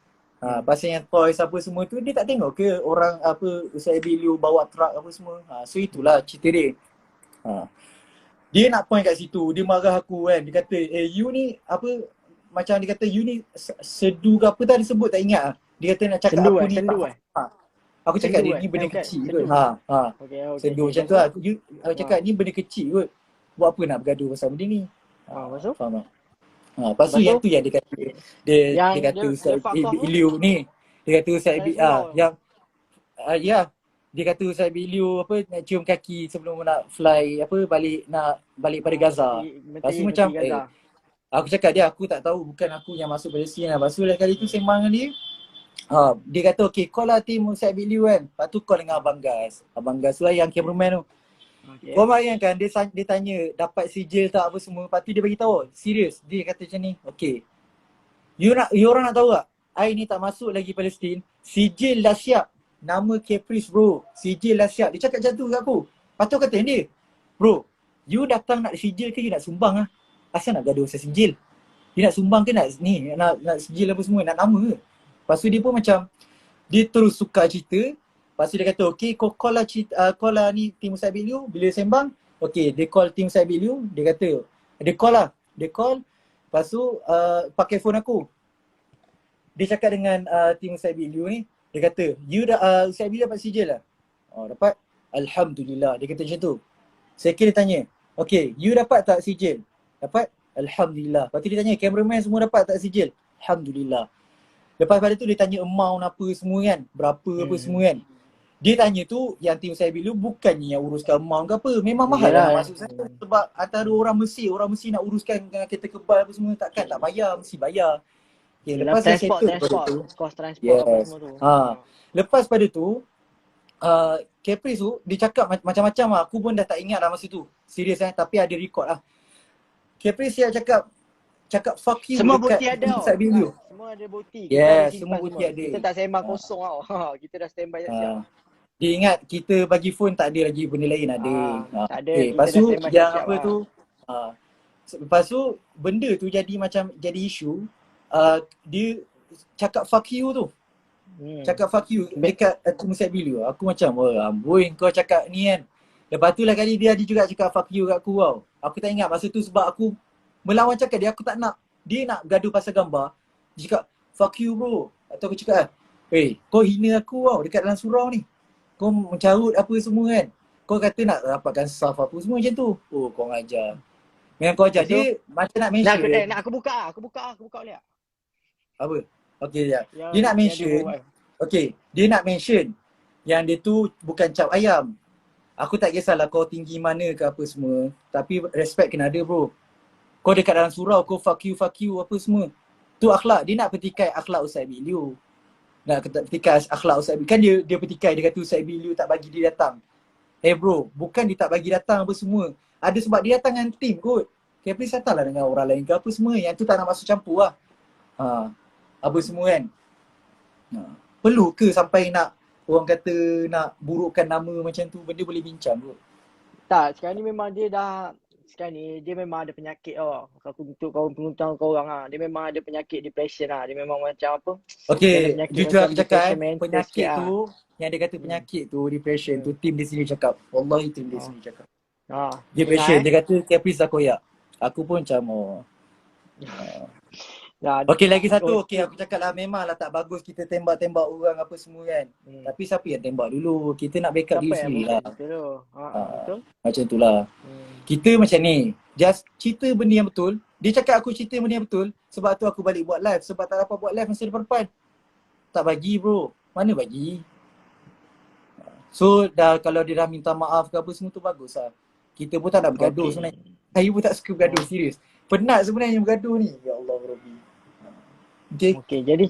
Pasal yang toys apa semua tu dia tak tengok ke orang Ustaz Abid Liu bawa truck apa semua. So itulah cerita dia. Dia nak point kat situ, dia marah aku kan. Dia kata, you ni macam dia kata you ni sedu ke apa tadi sebut tak ingat. Dia kata nak cakap sendu aku ni sendu aku cakap dia ni benda kecil kot. Sendu macam tu lah. Aku cakap ni benda kecil kot. Buat apa nak bergaduh pasal benda ni? Masuk? Faham tak? Lepas tu yang tu yang dia kata dia kata Ustaz Liu ni. Dia kata Ustaz Abid yang dia kata Ustaz Abid Liu nak cium kaki sebelum nak fly balik pada Gaza. Lepas tu macam aku cakap dia aku tak tahu, bukan aku yang masuk Palestin lah. Lepas tu kali tu sembang dengan dia. Dia kata okey call lah tim Ustaz Abid Liu kan. Lepas tu call dengan Abang Gas. Abang Gas tu lah yang cameraman tu. Kau bayangkan dia tanya dapat sijil tak apa semua. Lepas tu dia bagi tahu serius. Dia kata macam ni. Okay. You orang nak tahu tak? I ni tak masuk lagi Palestin. Sijil dah siap. Nama Caprice bro. Sijil dah siap. Dia cakap macam tu kat aku. Lepas tu kata dia. Bro. You datang nak sijil ke you nak sumbang lah? Asal nak gaduh pasal sijil? You nak sumbang ke nak sijil apa semua? Nak nama ke? Lepas tu dia pun macam. Dia terus suka cerita. Lepas tu dia kata, okay, kau call lah ni tim Ustaz Abid Liu. Bila sembang, okay, dia call tim Ustaz Abid Liu. Dia kata, dia call lah. Dia call, lepas tu pakai phone aku. Dia cakap dengan tim Ustaz Abid Liu ni. Dia kata, Ustaz Abid dapat sijil lah? Dapat? Alhamdulillah. Dia kata macam tu. Second dia tanya, okay, you dapat tak sijil? Dapat? Alhamdulillah. Lepas tu dia tanya, cameraman semua dapat tak sijil? Alhamdulillah. Lepas pada tu dia tanya amount apa semua kan. Berapa apa semua kan. Dia tanya tu yang tim saya bilu bukannya yang uruskan amount ke apa. Memang mahal lah masuk sana. Sebab antara orang Mesir nak uruskan dengan kereta kebal apa semua takkan tak bayar, mesti bayar. Okay, lepas transport, cost transport apa semua tu. Lepas pada tu Caprice tu dia cakap macam-macam lah. Aku pun dah tak ingat lah masa tu. Serius tapi ada record lah. Caprice dia cakap fuck you semua dekat bukti ada. Semua ada bukti. Semua bukti ada. Kita tak sembang kosong tau. Kita dah standby siap. Dia ingat kita bagi phone tak ada lagi benda lain ada. Tak ada. Lepas tu yang apa tu lepas tu benda tu jadi macam jadi isu. Dia cakap fuck you tu. Cakap fuck you dekat Ustaz Abid Liu. Aku macam amboi kau cakap ni kan. Lepas tu lah kali dia ada juga cakap fuck you kat aku tau. Aku tak ingat masa tu sebab aku melawan cakap dia, aku tak nak. Dia nak gaduh pasal gambar. Dia cakap fuck you bro. Atau aku cakap kau hina aku tau dekat dalam surau ni. Kau mencarut apa semua kan. Kau kata nak dapatkan saf apa semua macam tu. Kau ngajar. Memang kau ajar. Dia macam nak mention. Aku buka boleh tak? Apa? Okay sekejap. Dia nak mention. Okay. Dia nak mention yang dia tu bukan cap ayam. Aku tak kisahlah kau tinggi mana ke apa semua. Tapi respect kena ada bro. Kau dekat dalam surau kau fuck you apa semua. Tu akhlak. Dia nak petikai akhlak Ustaz Abid Liu. Nak petikai akhlak Ustaz Abid. Kan dia petikai, dia kata Ustaz Abid Liu tak bagi dia datang. Bro, bukan dia tak bagi datang apa semua. Ada sebab dia datang dengan tim kot. Caprice datang lah dengan orang lain ke apa semua. Yang tu tak nak masuk campur lah. Apa semua kan. Perlu ke sampai nak orang kata nak burukkan nama macam tu, benda boleh bincang kot. Tak, sekarang ni memang dia dah sekarang ni dia memang ada penyakit tau. Aku untuk kawan penguntang kau orang ah. Dia memang ada penyakit depression lah. Dia memang macam apa? Dia ada Okay, penyakit jujur macam aku cakap depression mental penyakit sikit tu, ah. yang dia kata Hmm. penyakit tu, depression tu, Hmm. tim di sini cakap. Wallahi tim di Oh. sini cakap. Dengar Depression, dia kata Caprice dah koyak. Aku pun macam Nah, Okay, lagi satu. Okay, gosip. aku cakap lah memanglah tak bagus kita tembak-tembak orang apa semua kan. Tapi siapa yang tembak dulu? Kita nak backup Siapa diri yang sendiri buka lah. cerita tu? Betul. Macam tu lah. Kita macam ni. Just cerita benda yang betul. Dia cakap aku cerita benda yang betul. Sebab tu aku balik buat live. Sebab tak dapat buat live masa depan. Tak bagi bro. Mana bagi? So dah kalau dia dah minta maaf ke apa semua tu bagus lah. Kita pun tak nak bergaduh sebenarnya. Saya pun tak suka bergaduh, serius. Penat sebenarnya bergaduh ni. Ya Allah Rabbi. Okay, jadi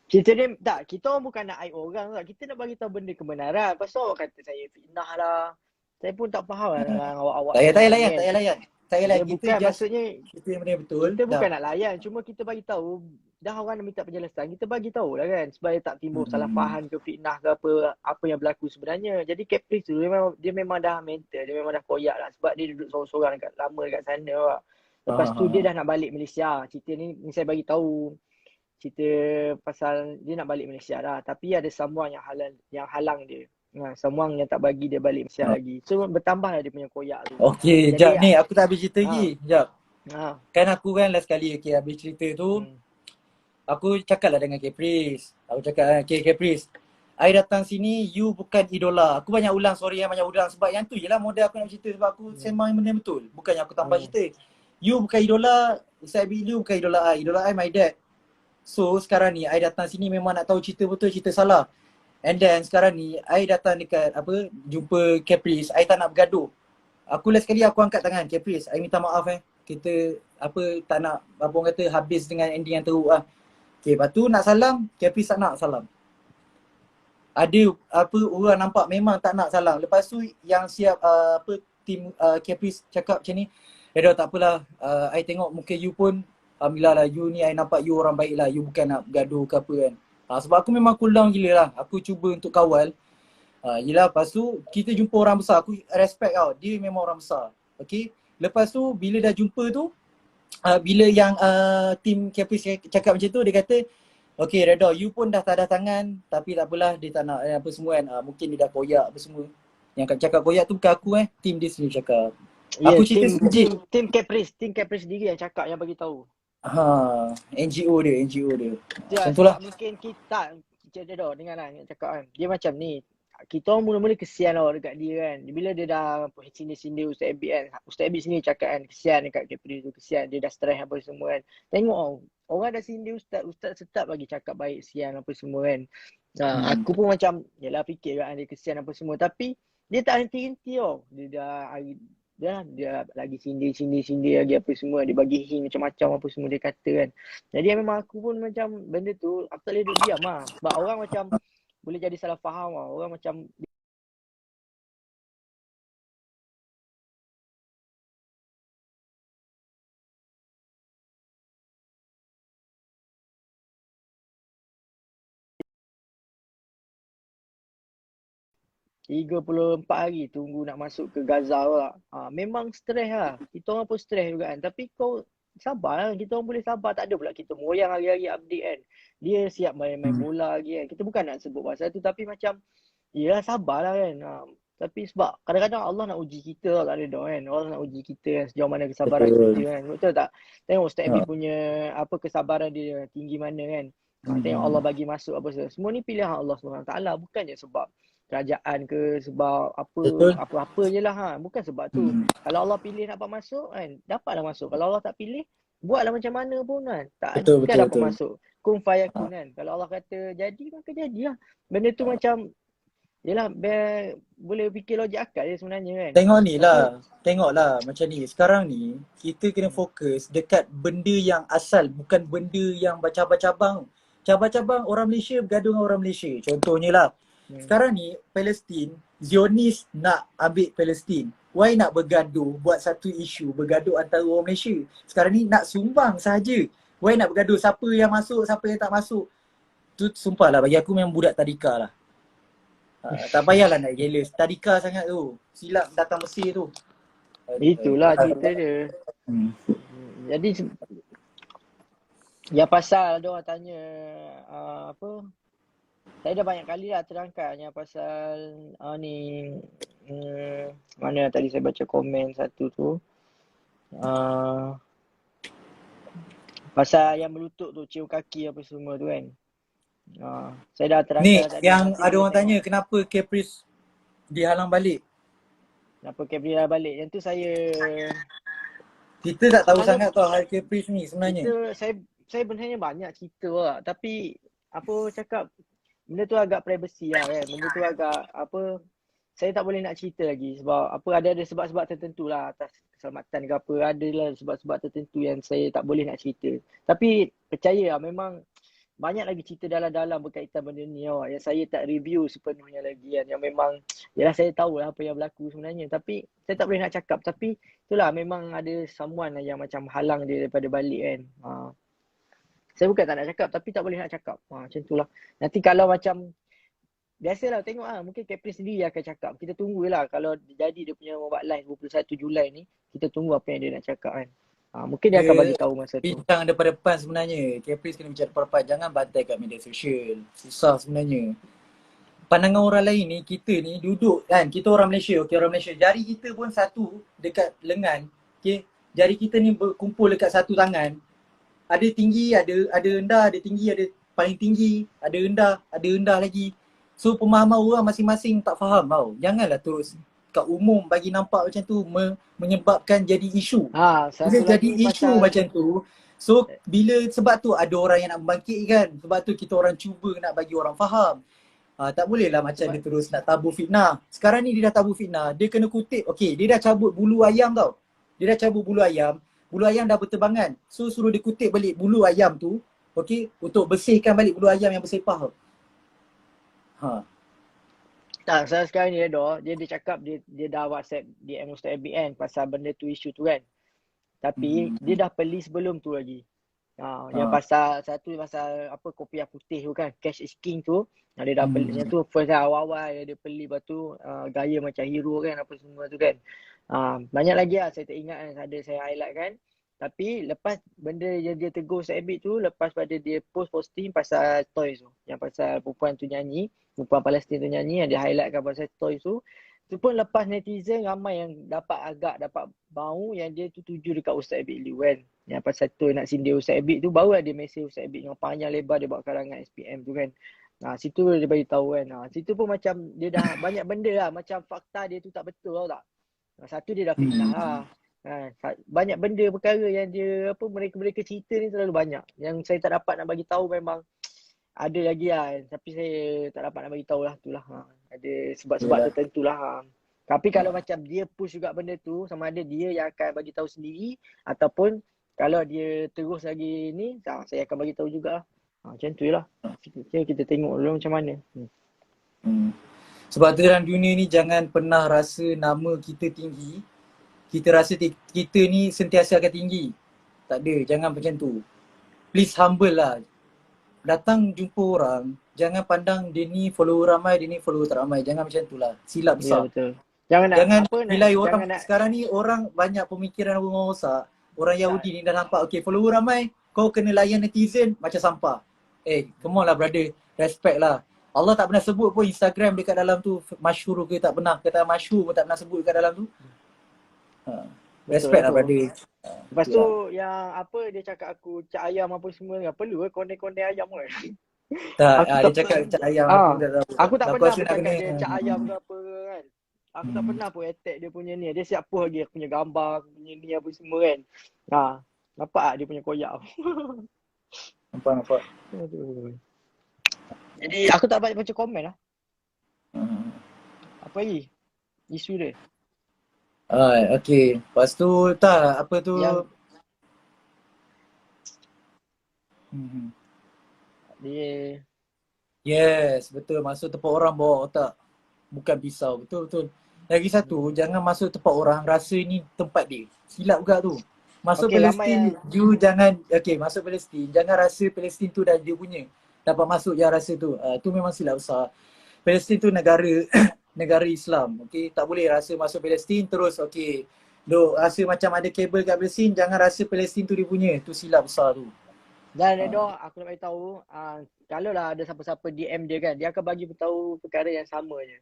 cerita dia tak, kita orang bukan nak aib orang tak. Kita nak bagi tahu benda kebenaran. Pasal awak kata saya fitnah lah. Saya pun tak faham lah dengan awak-awak. Tak payah sekarang layan, ni kan. tak payah layan. Tak payah layan. Dia bukan maksudnya kita yang benda yang betul. kita bukan nak layan, cuma kita bagi tahu dah orang nak minta penjelasan, kita bagi tahu lah kan supaya tak timbul salah faham ke fitnah ke apa yang berlaku sebenarnya. Jadi Caprice tu dia memang dah mental, dia memang dah koyak lah sebab dia duduk seorang-seorang lama dekat sana lah. Lepas tu dia dah nak balik Malaysia. Cerita ni saya bagi tahu. Cerita pasal dia nak balik Malaysia dah, tapi ada someone yang halang dia. Someone yang tak bagi dia balik Malaysia lagi. So bertambah lah dia punya koyak tu. Okay, jap ni aku tak habis cerita lagi. Jap. Kan aku kan last kali habis cerita tu, aku cakap lah dengan Caprice. Aku cakap, okay Caprice, I datang sini, you bukan idola. Aku banyak ulang, sorry yang banyak ulang. Sebab yang tu je lah model aku nak cerita. Sebab aku sembang benda betul. Bukannya aku tambah cerita. You bukan idola, Ustaz Abi, you bukan idola I. Idola I my dad. So sekarang ni, I datang sini memang nak tahu cerita betul, cerita salah. And then sekarang ni, I datang dekat jumpa Caprice. I tak nak bergaduh. Aku last kali aku angkat tangan, Caprice, I minta maaf Kita tak nak, apa orang kata, habis dengan ending yang teruk lah. Okay, lepas tu nak salam, Caprice tak nak salam. Ada orang nampak memang tak nak salam. Lepas tu yang siap tim Caprice cakap macam ni, dah tak apalah, I tengok muka you pun, alhamdulillah lah, you ni I nampak you orang baik lah, you bukan nak bergaduh ke apa kan. Sebab aku memang cool down gila lah, aku cuba untuk kawal. Yelah, lepas tu kita jumpa orang besar, aku respect tau, dia memang orang besar. Okay, lepas tu bila dah jumpa tu, bila yang tim Caprice cakap macam tu, dia kata, okay Redha, you pun dah tanda tangan, tapi tak apalah, dia tak nak apa semua kan. Mungkin dia dah koyak apa semua. Yang cakap koyak tu bukan aku tim dia sendiri cakap. Aku cerita sekejap. Tim Caprice sendiri yang cakap, yang bagi tahu. NGO dia. Macam tu lah. Mungkin kita dengar lah yang cakap kan. Dia macam ni. Kita orang mula-mula kesian lah dekat dia kan. Bila dia dah sindir-sindir Ustaz Abid kan. Ustaz Abid sini cakap kan, kesian dekat Caprice tu, kesian. Dia dah stres apa semua kan. Tengok orang dah sindir Ustaz tetap lagi cakap baik, sian apa semua kan. Aku pun macam, yelah fikir kan dia kesian apa semua. Tapi dia tak henti-henti tau. Dia lagi sindir lagi apa semua. Dia bagi hint macam-macam apa semua dia kata kan. Jadi memang aku pun macam benda tu aku tak boleh duduk diam lah. Sebab orang macam boleh jadi salah faham lah. Orang macam ...34 hari tunggu nak masuk ke Gaza lah. Memang stres lah. Kita orang pun stres juga kan. Tapi kau sabar lah. Kita orang boleh sabar. Tak ada pula kita moyang hari-hari update kan. Dia siap main bola lagi kan. Kita bukan nak sebut pasal tu. Tapi macam, yelah sabar lah kan. Tapi sebab kadang-kadang Allah nak uji kita tak ada kan. Allah nak uji kita kan. Sejauh mana kesabaran kita kan. Betul tak? Tengok Ustaz Abid punya kesabaran dia tinggi mana kan. Tengok Allah bagi masuk apa semua ni pilihan Allah SWT. Bukannya sebab kerajaan ke, sebab apa-apa je lah bukan sebab tu. Kalau Allah pilih dapat masuk kan, dapatlah masuk. Kalau Allah tak pilih, buatlah macam mana pun kan, betul, dapat masuk. Kun fayakun kan. Kalau Allah kata jadi, maka jadilah. Benda tu macam, yelah boleh fikir logik akal je sebenarnya kan. Tengoklah macam ni. Sekarang ni kita kena fokus dekat benda yang asal, bukan benda yang bercabang-cabang. Cabang-cabang orang Malaysia bergaduh dengan orang Malaysia. Contohnya lah, sekarang ni Palestin, Zionis nak ambil Palestin. Why nak bergaduh buat satu isu, bergaduh antara orang Malaysia? Sekarang ni nak sumbang sahaja. Why nak bergaduh siapa yang masuk, siapa yang tak masuk? Tu sumpah lah, bagi aku memang budak tadika lah. Tak payahlah nak jealous. Tadika sangat tu. Silap datang Mesir tu. Itulah cerita dia. Hmm. Jadi yang pasal ada orang tanya apa, saya dah banyak kali lah terangkan yang pasal ni mana tadi saya baca komen satu tu, pasal yang berlutut tu, cium kaki apa semua tu kan. Saya dah Ni terangkan tadi, yang nanti ada boleh orang tengok tanya kenapa Caprice dihalang balik. kenapa Gabriel balik. Yang tu Kita tak tahu sebenarnya sangat tau hal Caprice ni sebenarnya. saya sebenarnya banyak cerita lah, tapi apa cakap, benda tu agak privacy lah kan. Benda tu agak apa, saya tak boleh nak cerita lagi sebab apa, ada sebab-sebab tertentu lah atas keselamatan ke apa, ada lah sebab-sebab tertentu yang saya tak boleh nak cerita. Tapi percaya lah, memang banyak lagi cerita dalam-dalam berkaitan benda ni yang saya tak review sepenuhnya lagi kan, yang memang yalah saya tahu lah apa yang berlaku sebenarnya, tapi saya tak boleh nak cakap. Tapi itulah, memang ada someone yang macam halang dia daripada balik kan. Saya bukan tak nak cakap, tapi tak boleh nak cakap. Macam tu lah. Nanti kalau macam biasalah tengok mungkin Capri sendiri akan cakap. Kita tunggulah kalau jadi dia punya buat live 21 Julai ni, kita tunggu apa yang dia nak cakap kan. Mungkin dia akan bagi tahu masa tu. Bincang depan-depan sebenarnya. Caprice kena bincang depan-depan. Jangan bantai kat media sosial. Susah sebenarnya. Pandangan orang lain ni, kita ni duduk kan. Kita orang Malaysia. Okay, orang Malaysia. Jari kita pun satu dekat lengan. Okay. Jari kita ni berkumpul dekat satu tangan. Ada tinggi, ada rendah, ada tinggi, ada paling tinggi, ada rendah lagi. So pemahaman orang masing-masing tak faham tau. Janganlah terus kat umum bagi nampak macam tu menyebabkan jadi isu. Bila jadi isu macam tu, so sebab tu ada orang yang nak membangkitkan. Sebab tu kita orang cuba nak bagi orang faham. Tak boleh lah macam dia terus nak tabur fitnah. Sekarang ni dia dah tabur fitnah, dia kena kutip. Okay, dia dah cabut bulu ayam tau. Dia dah cabut bulu ayam. Bulu ayam dah berterbangan. So suruh dia kutip balik bulu ayam tu. Okay, untuk bersihkan balik bulu ayam yang bersepah tau. Tak, saya sekarang ni dia cakap dia dah WhatsApp DM Ustaz Abid kan pasal benda tu, isu tu kan. Tapi dia dah beli sebelum tu lagi. Yang pasal satu pasal apa, kopiah putih tu kan, Cash is King tu. Dia dah beli. Yang tu first awal-awal dia beli, lepas tu gaya macam hero kan, apa semua tu kan. Banyak lagi lah saya tak ingat kan, ada saya highlight kan. Tapi lepas benda yang dia tegur Ustaz Abid tu, lepas pada dia posting pasal toys tu, yang pasal perempuan tu nyanyi, perempuan Palestin tu nyanyi, yang dia highlightkan pasal toys tu pun lepas netizen ramai yang dapat bau yang dia tu tuju dekat Ustaz Abid Liu kan. Yang pasal tu nak sindir Ustaz Abid tu, barulah dia mesej Ustaz Abid yang panjang lebar dia buat karangan SPM tu kan. Situ dia bagi tahu kan. Situ pun macam dia dah banyak benda lah, macam fakta dia tu tak betul tau tak. Satu dia dah fitnah lah. Banyak benda perkara yang dia apa, mereka cerita ni terlalu banyak. Yang saya tak dapat nak bagi tahu, memang ada lagi lah, tapi saya tak dapat nak bagi tahu lah tu lah. Ada sebab-sebab tertentu lah. Tapi kalau macam dia push juga benda tu, sama ada dia yang akan bagi tahu sendiri ataupun kalau dia terus lagi ni, saya akan bagi tahu juga lah. Macam tu lah. Kita tengok dulu macam mana. Sebab tu dalam dunia ni jangan pernah rasa nama kita tinggi. Kita rasa kita ni sentiasa akan tinggi. Tak ada, jangan macam tu. Please humble lah. Datang jumpa orang, jangan pandang dia ni follower ramai, dia ni follower tak ramai. Jangan macam tu lah. Silap besar. Ya, betul. Jangan nilai orang. Sekarang ni orang banyak pemikiran orang rosak. Orang Yahudi ni dah nampak, okay, follower ramai, kau kena layan netizen macam sampah. Come on lah brother. Respect lah. Allah tak pernah sebut pun Instagram dekat dalam tu masyhur ke, tak pernah. Kata masyhur pun tak pernah sebut dekat dalam tu. Respect lah brother. Lepas tu yang apa dia cakap aku cak ayam apa semua, tak perlu konten-konten ayam kan. Tak, dia cakap cak ayam aku tak pernah cakap dia cak ayam ke apa kan. Aku tak pernah pun attack dia punya ni. Dia siap post lagi aku punya gambar, aku punya ni apa semua kan. Nampak tak dia punya koyak. Nampak. Aduh. Jadi aku tak baca komen lah. Apa lagi isu dia? Okay. Lepas tu tak, apa tu dia yes, betul. Masuk tempat orang bawa otak, bukan pisau. Betul. Lagi satu, jangan masuk tempat orang rasa ni tempat dia. Silap juga tu. Masuk Palestin, you jangan, masuk Palestin, jangan rasa Palestin tu dah dia punya. Dapat masuk yang rasa tu. Tu memang silap besar. Palestin tu negara negara Islam. Tak boleh rasa masuk Palestin terus Duk rasa macam ada kabel kat Palestin, jangan rasa Palestin tu dia punya. Tu silap besar tu. Dan Ha. Redo, aku nak bagi tahu, kalau lah ada siapa-siapa DM dia kan, dia akan bagi tahu perkara yang sama je.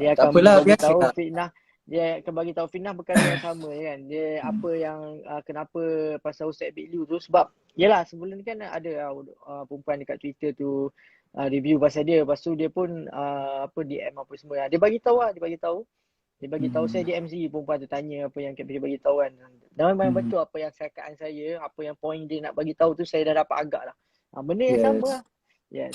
Dia Tak akan apalah, bagi biasa tahu lah. fitnah, dia akan bagi tahu fitnah perkara yang sama je kan. Dia apa yang kenapa pasal Ustaz Big Liu tu sebab yalah sebelum ni kan ada perempuan dekat Twitter tu review pasal dia. Lepas tu dia pun apa DM apa semua. Dia bagi tahu lah, dia bagi tahu. Dia bagi tahu saya DM sendiri perempuan tu tanya apa yang dia bagi tahu kan. Dan memang betul apa yang cakapkan saya, apa yang point dia nak bagi tahu tu saya dah dapat agak lah. Benda yang sama Yes. lah. Yes.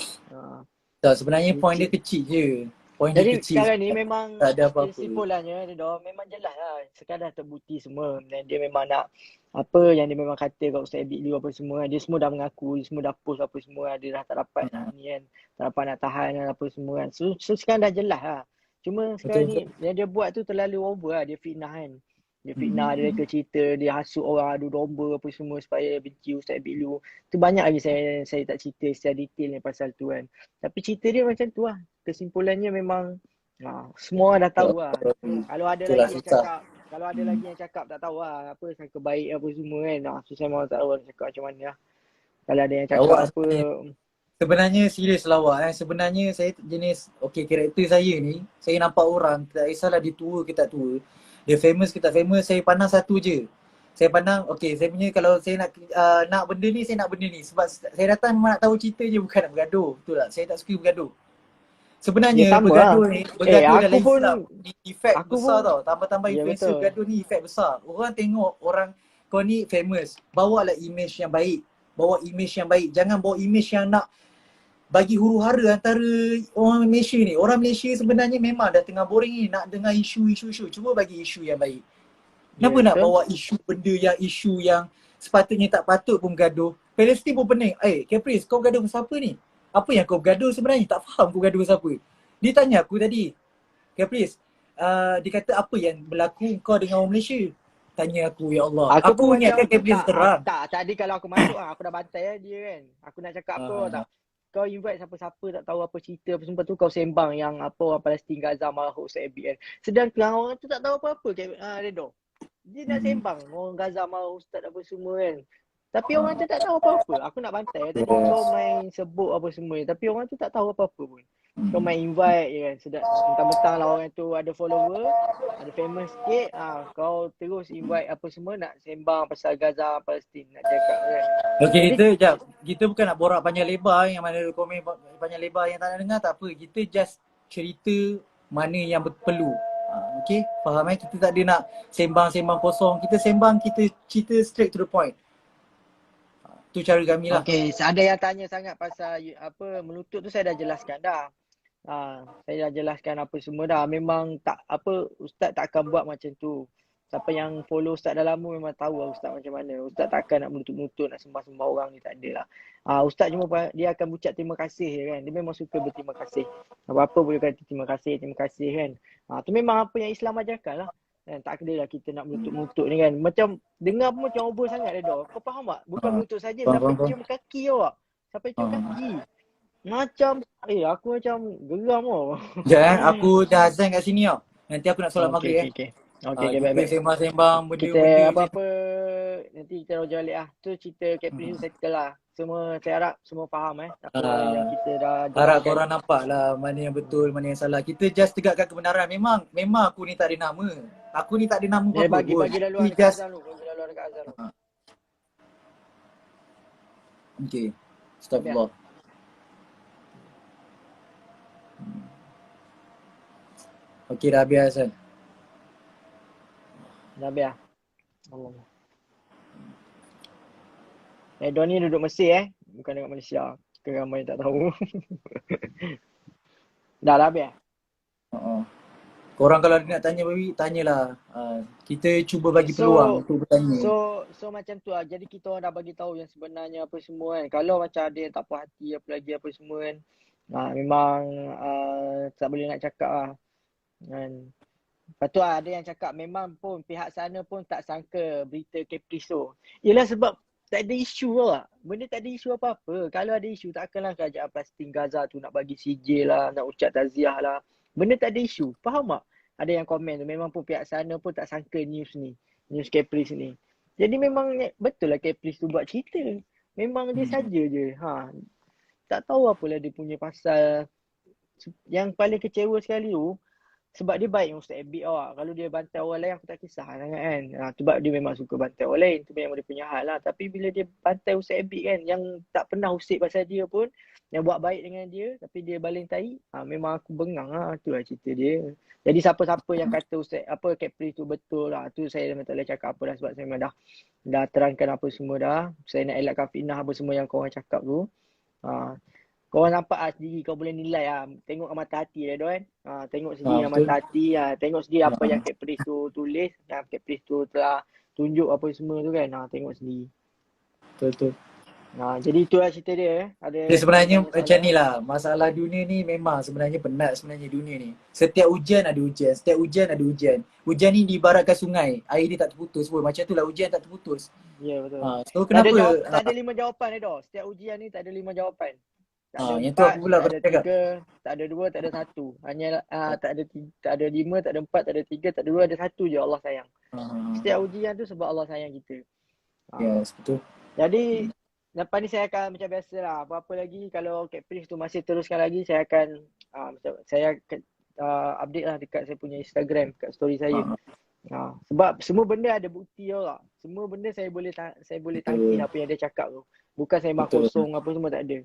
Tak, sebenarnya point dia kecil je. Point dia Jadi kecil. sekarang ni memang Tak ada apa-apa. kesimpulannya dia memang jelas lah. Sekadar terbukti semua. Dan dia memang nak apa yang dia memang kata kat Ustaz Abid Liu apa semua. Dia semua dah mengaku, dia semua dah post apa semua. Dia dah tak dapat ni kan. Tak dapat nak tahan apa semua kan. So sekarang dah jelas lah. Cuma sekarang ni yang dia buat tu terlalu over lah. Dia fitnah kan. Dia fitnah, dia reka cerita, dia hasut orang adu domba apa semua supaya benci Ustaz Abid Liu. Tu banyak lagi saya tak cerita secara detail ni pasal tu kan. Tapi cerita dia macam tu lah. Kesimpulannya memang semua orang dah tahu lah. Kalau ada Itulah lagi yang susah. cakap, kalau ada lagi yang cakap tak tahu lah apa sangka baik apa semua kan. So saya memang tak tahu nak cakap macam mana lah. Kalau ada yang cakap Awak apa sebenarnya serius lah awak. Sebenarnya saya jenis, karakter saya ni, saya nampak orang, tak kisahlah dia tua ke tak tua, dia famous ke tak famous, saya pandang satu je. Saya pandang, saya punya kalau saya nak benda ni, saya nak benda ni. Sebab saya datang memang nak tahu cerita je, bukan nak bergaduh. Betul tak? Saya tak suka bergaduh. Sebenarnya sama bergaduh lah. ni, bergaduh dalam Aku pun Islam ni efek aku besar pun tau. Tambah-tambah ya influencer betul. bergaduh ni efek besar. Orang tengok orang kau ni famous, bawa lah image yang baik. Bawa image yang baik. Jangan bawa image yang nak bagi huru-hara antara orang Malaysia ni. Orang Malaysia sebenarnya memang dah tengah boring ni nak dengar isu-isu. Cuba bagi isu yang baik. Kenapa nak bawa isu benda isu yang sepatutnya tak patut pun bergaduh? Palestin pun pening. Caprice, kau bergaduh dengan siapa ni? Apa yang kau bergaduh sebenarnya? Tak faham kau bergaduh dengan siapa. Dia tanya aku tadi, Caprice, dia kata apa yang berlaku kau dengan orang Malaysia? Tanya aku, ya Allah. Aku pun ingatkan macam Caprice terang. tadi kalau aku masuk aku dah bantai dia kan. Aku nak cakap apa tak. Kau invite siapa-siapa tak tahu apa cerita apa semua tu kau sembang yang apa orang Palestin Gaza marah Ustaz Abid kan. Sedangkan orang tu tak tahu apa-apa Redo. Dia nak sembang orang Gaza marah Ustaz apa semua kan. Tapi orang tu tak tahu apa-apa. Aku nak bantai tadi kau main sebut apa semua tapi orang tu tak tahu apa-apa pun. Kau main invite je kan. Mentang-mentang lah orang tu ada follower, ada famous sikit, kau terus invite apa semua nak sembang pasal Gaza, Palestin nak cakap kan. Kita bukan nak borak panjang lebar yang mana komen panjang lebar yang tak nak dengar, tak apa. Kita just cerita mana yang perlu. Okay, faham kita tak ada nak sembang-sembang kosong. Kita sembang, kita cerita straight to the point. Tu cara kami lah. Okay, ada yang tanya sangat pasal apa melutut tu saya dah jelaskan dah. Saya dah jelaskan apa semua dah. Memang tak apa Ustaz tak akan buat macam tu. Siapa yang follow Ustaz dah lama memang tahu lah Ustaz macam mana. Ustaz takkan nak melutut-melutut nak sembah-sembah orang ni, tak ada lah. Ustaz cuma dia akan ucap terima kasih kan. Dia memang suka berterima kasih. Apa-apa boleh kata terima kasih kan. Tu memang apa yang Islam ajarkan lah. Kan, tak kena lah kita nak melutut-melutut ni kan. Macam dengar pun macam over sangat Redo. Kau faham tak? Bukan melutut saja, sampai cium kaki awak. Sampai cium kaki. Macam aku macam geram tau. Jangan, aku dah azan kat sini tau. Nanti aku nak solat maghrib Okay, baik. Kita sembang-sembang benda-benda. Kita apa-apa nanti kita roja balik lah. Tu cerita Caprice settle lah. Semua saya harap semua faham apa yang kita dah harap korang nampak lah mana yang betul, mana yang salah. Kita just tegakkan kebenaran. Memang aku ni tak ada nama. Aku ni tak ada nama apa-apa pun. Bagi laluan dekat Azhar dulu. Bagi laluan dekat Azhar dulu. Okay. Astagfirullah. Okay, dah habis Hasan. Dah habis lah. Allah. Don ni duduk Mesir bukan dekat Malaysia. Ramai tak tahu. Dah habis lah. Korang kalau nak tanya baby, tanyalah. Kita cuba bagi peluang untuk bertanya. So macam tu lah. Jadi kita orang dah bagi tahu yang sebenarnya apa semua kan. Kalau macam ada yang tak puas hati apa lagi apa semua kan. Memang tak boleh nak cakap lah. Kan. Lepas tu ada yang cakap memang pun pihak sana pun tak sangka berita Caprice tu. Yelah sebab tak ada isu lah. Benda tak ada isu apa-apa. Kalau ada isu takkanlah kerajaan Palestin Gaza tu nak bagi sijil lah, nak ucap taziah lah. Benda tak ada isu. Faham tak? ada yang komen tu memang pun pihak sana pun tak sangka news Caprice ni. Jadi memang betul lah Caprice tu buat cerita. Memang dia saja je. Tak tahu apalah dia punya pasal. Yang paling kecewa sekali tu sebab dia baik dengan Ustaz Abid Kalau dia bantai orang lain aku tak kisah sangat kan. Sebab dia memang suka bantai orang lain. Tu memang dia punya hal lah. Tapi bila dia bantai Ustaz Abid kan yang tak pernah usik pasal dia pun, yang buat baik dengan dia tapi dia baling tai, memang aku bengang lah. Tu lah cerita dia. Jadi siapa-siapa yang kata Ustaz Caprice tu betul lah, tu saya memang tak boleh cakap apa dah sebab saya memang dah terangkan apa semua dah. Saya nak elakkan fitnah apa semua yang korang cakap tu. Korang nampak sendiri, kau boleh nilai tengok mata hati Don. Tengok sendiri dengan betul. mata hati tengok sendiri apa yang Caprice tu tulis, yang Caprice tu telah tunjuk apa semua tu kan. Tengok sendiri. Betul. Jadi itulah cerita dia. Ada Dia sebenarnya macam ni lah, masalah dunia ni memang sebenarnya penat sebenarnya dunia ni. Setiap ujian ada ujian, setiap ujian ada ujian. Ujian ni diibaratkan sungai, air dia tak terputus pun. Macam tu lah ujian tak terputus. Ya betul. So kenapa? Tak ada 5 jawapan Setiap ujian ni tak ada 5 jawapan. Tak ada yang tu 4, aku pula tak ada cakap. 3, tak ada 2, tak ada 1. Hanya tak ada 5, tak ada 4, tak ada 3, tak ada 2, ada 1 je Allah sayang. Setiap ujian tu sebab Allah sayang kita. Yes, betul. Jadi lepas ni saya akan macam biasa lah. Apa-apa lagi kalau Caprice tu masih teruskan lagi, saya akan update lah dekat saya punya Instagram, kat story saya. Sebab semua benda ada bukti lah. Semua benda saya boleh tangkis apa yang dia cakap tu. Bukan saya mak kosong apa semua tak ada.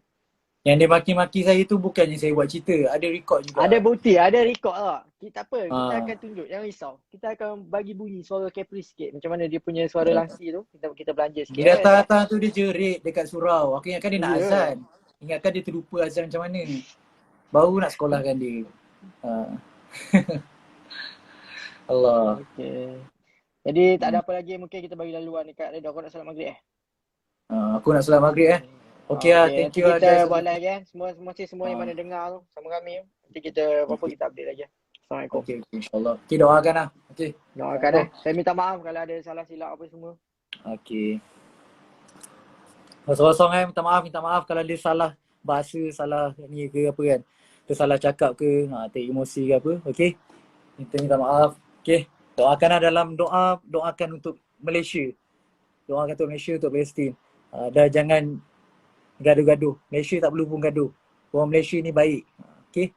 Yang dia maki-maki saya tu bukannya saya buat cerita, ada rekod juga. Ada bukti, ada rekod lah. Tak apa, kita akan tunjuk, jangan risau. Kita akan bagi bunyi suara Caprice sikit. Macam mana dia punya suara langsi tu, kita belanja sikit. Dia datang tu dia jerit dekat surau. Aku ingatkan dia nak Ya. azan. Ingatkan dia terlupa azan macam mana. Baru nak sekolahkan dia. Allah. Okay. Jadi tak ada apa lagi, mungkin kita bagi laluan dekat Reda. Kau nak salat maghrib Aku nak solat maghrib Okay thank you kita buat live semua yang mana dengar tu sama kami. Nanti kita apa-apa kita update lagi. Assalamualaikum. Okay, insyaAllah. Okay, doakan lah. Okay. Doakan Saya minta maaf kalau ada salah silap apa semua. Okay. Kosong-kosong minta maaf kalau dia salah bahasa, salah ni ke apa kan. Dia salah cakap ke, tak emosi ke apa. Okay. Minta maaf. Okay. Doakan lah dalam doakan untuk Malaysia. Doakan untuk Malaysia, untuk Palestin. Dah jangan gaduh-gaduh. Malaysia tak perlu pun gaduh. Orang Malaysia ni baik. Okay.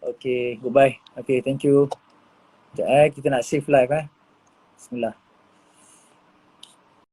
Okay, goodbye. Okay, thank you. Sekejap kita nak save live Bismillah.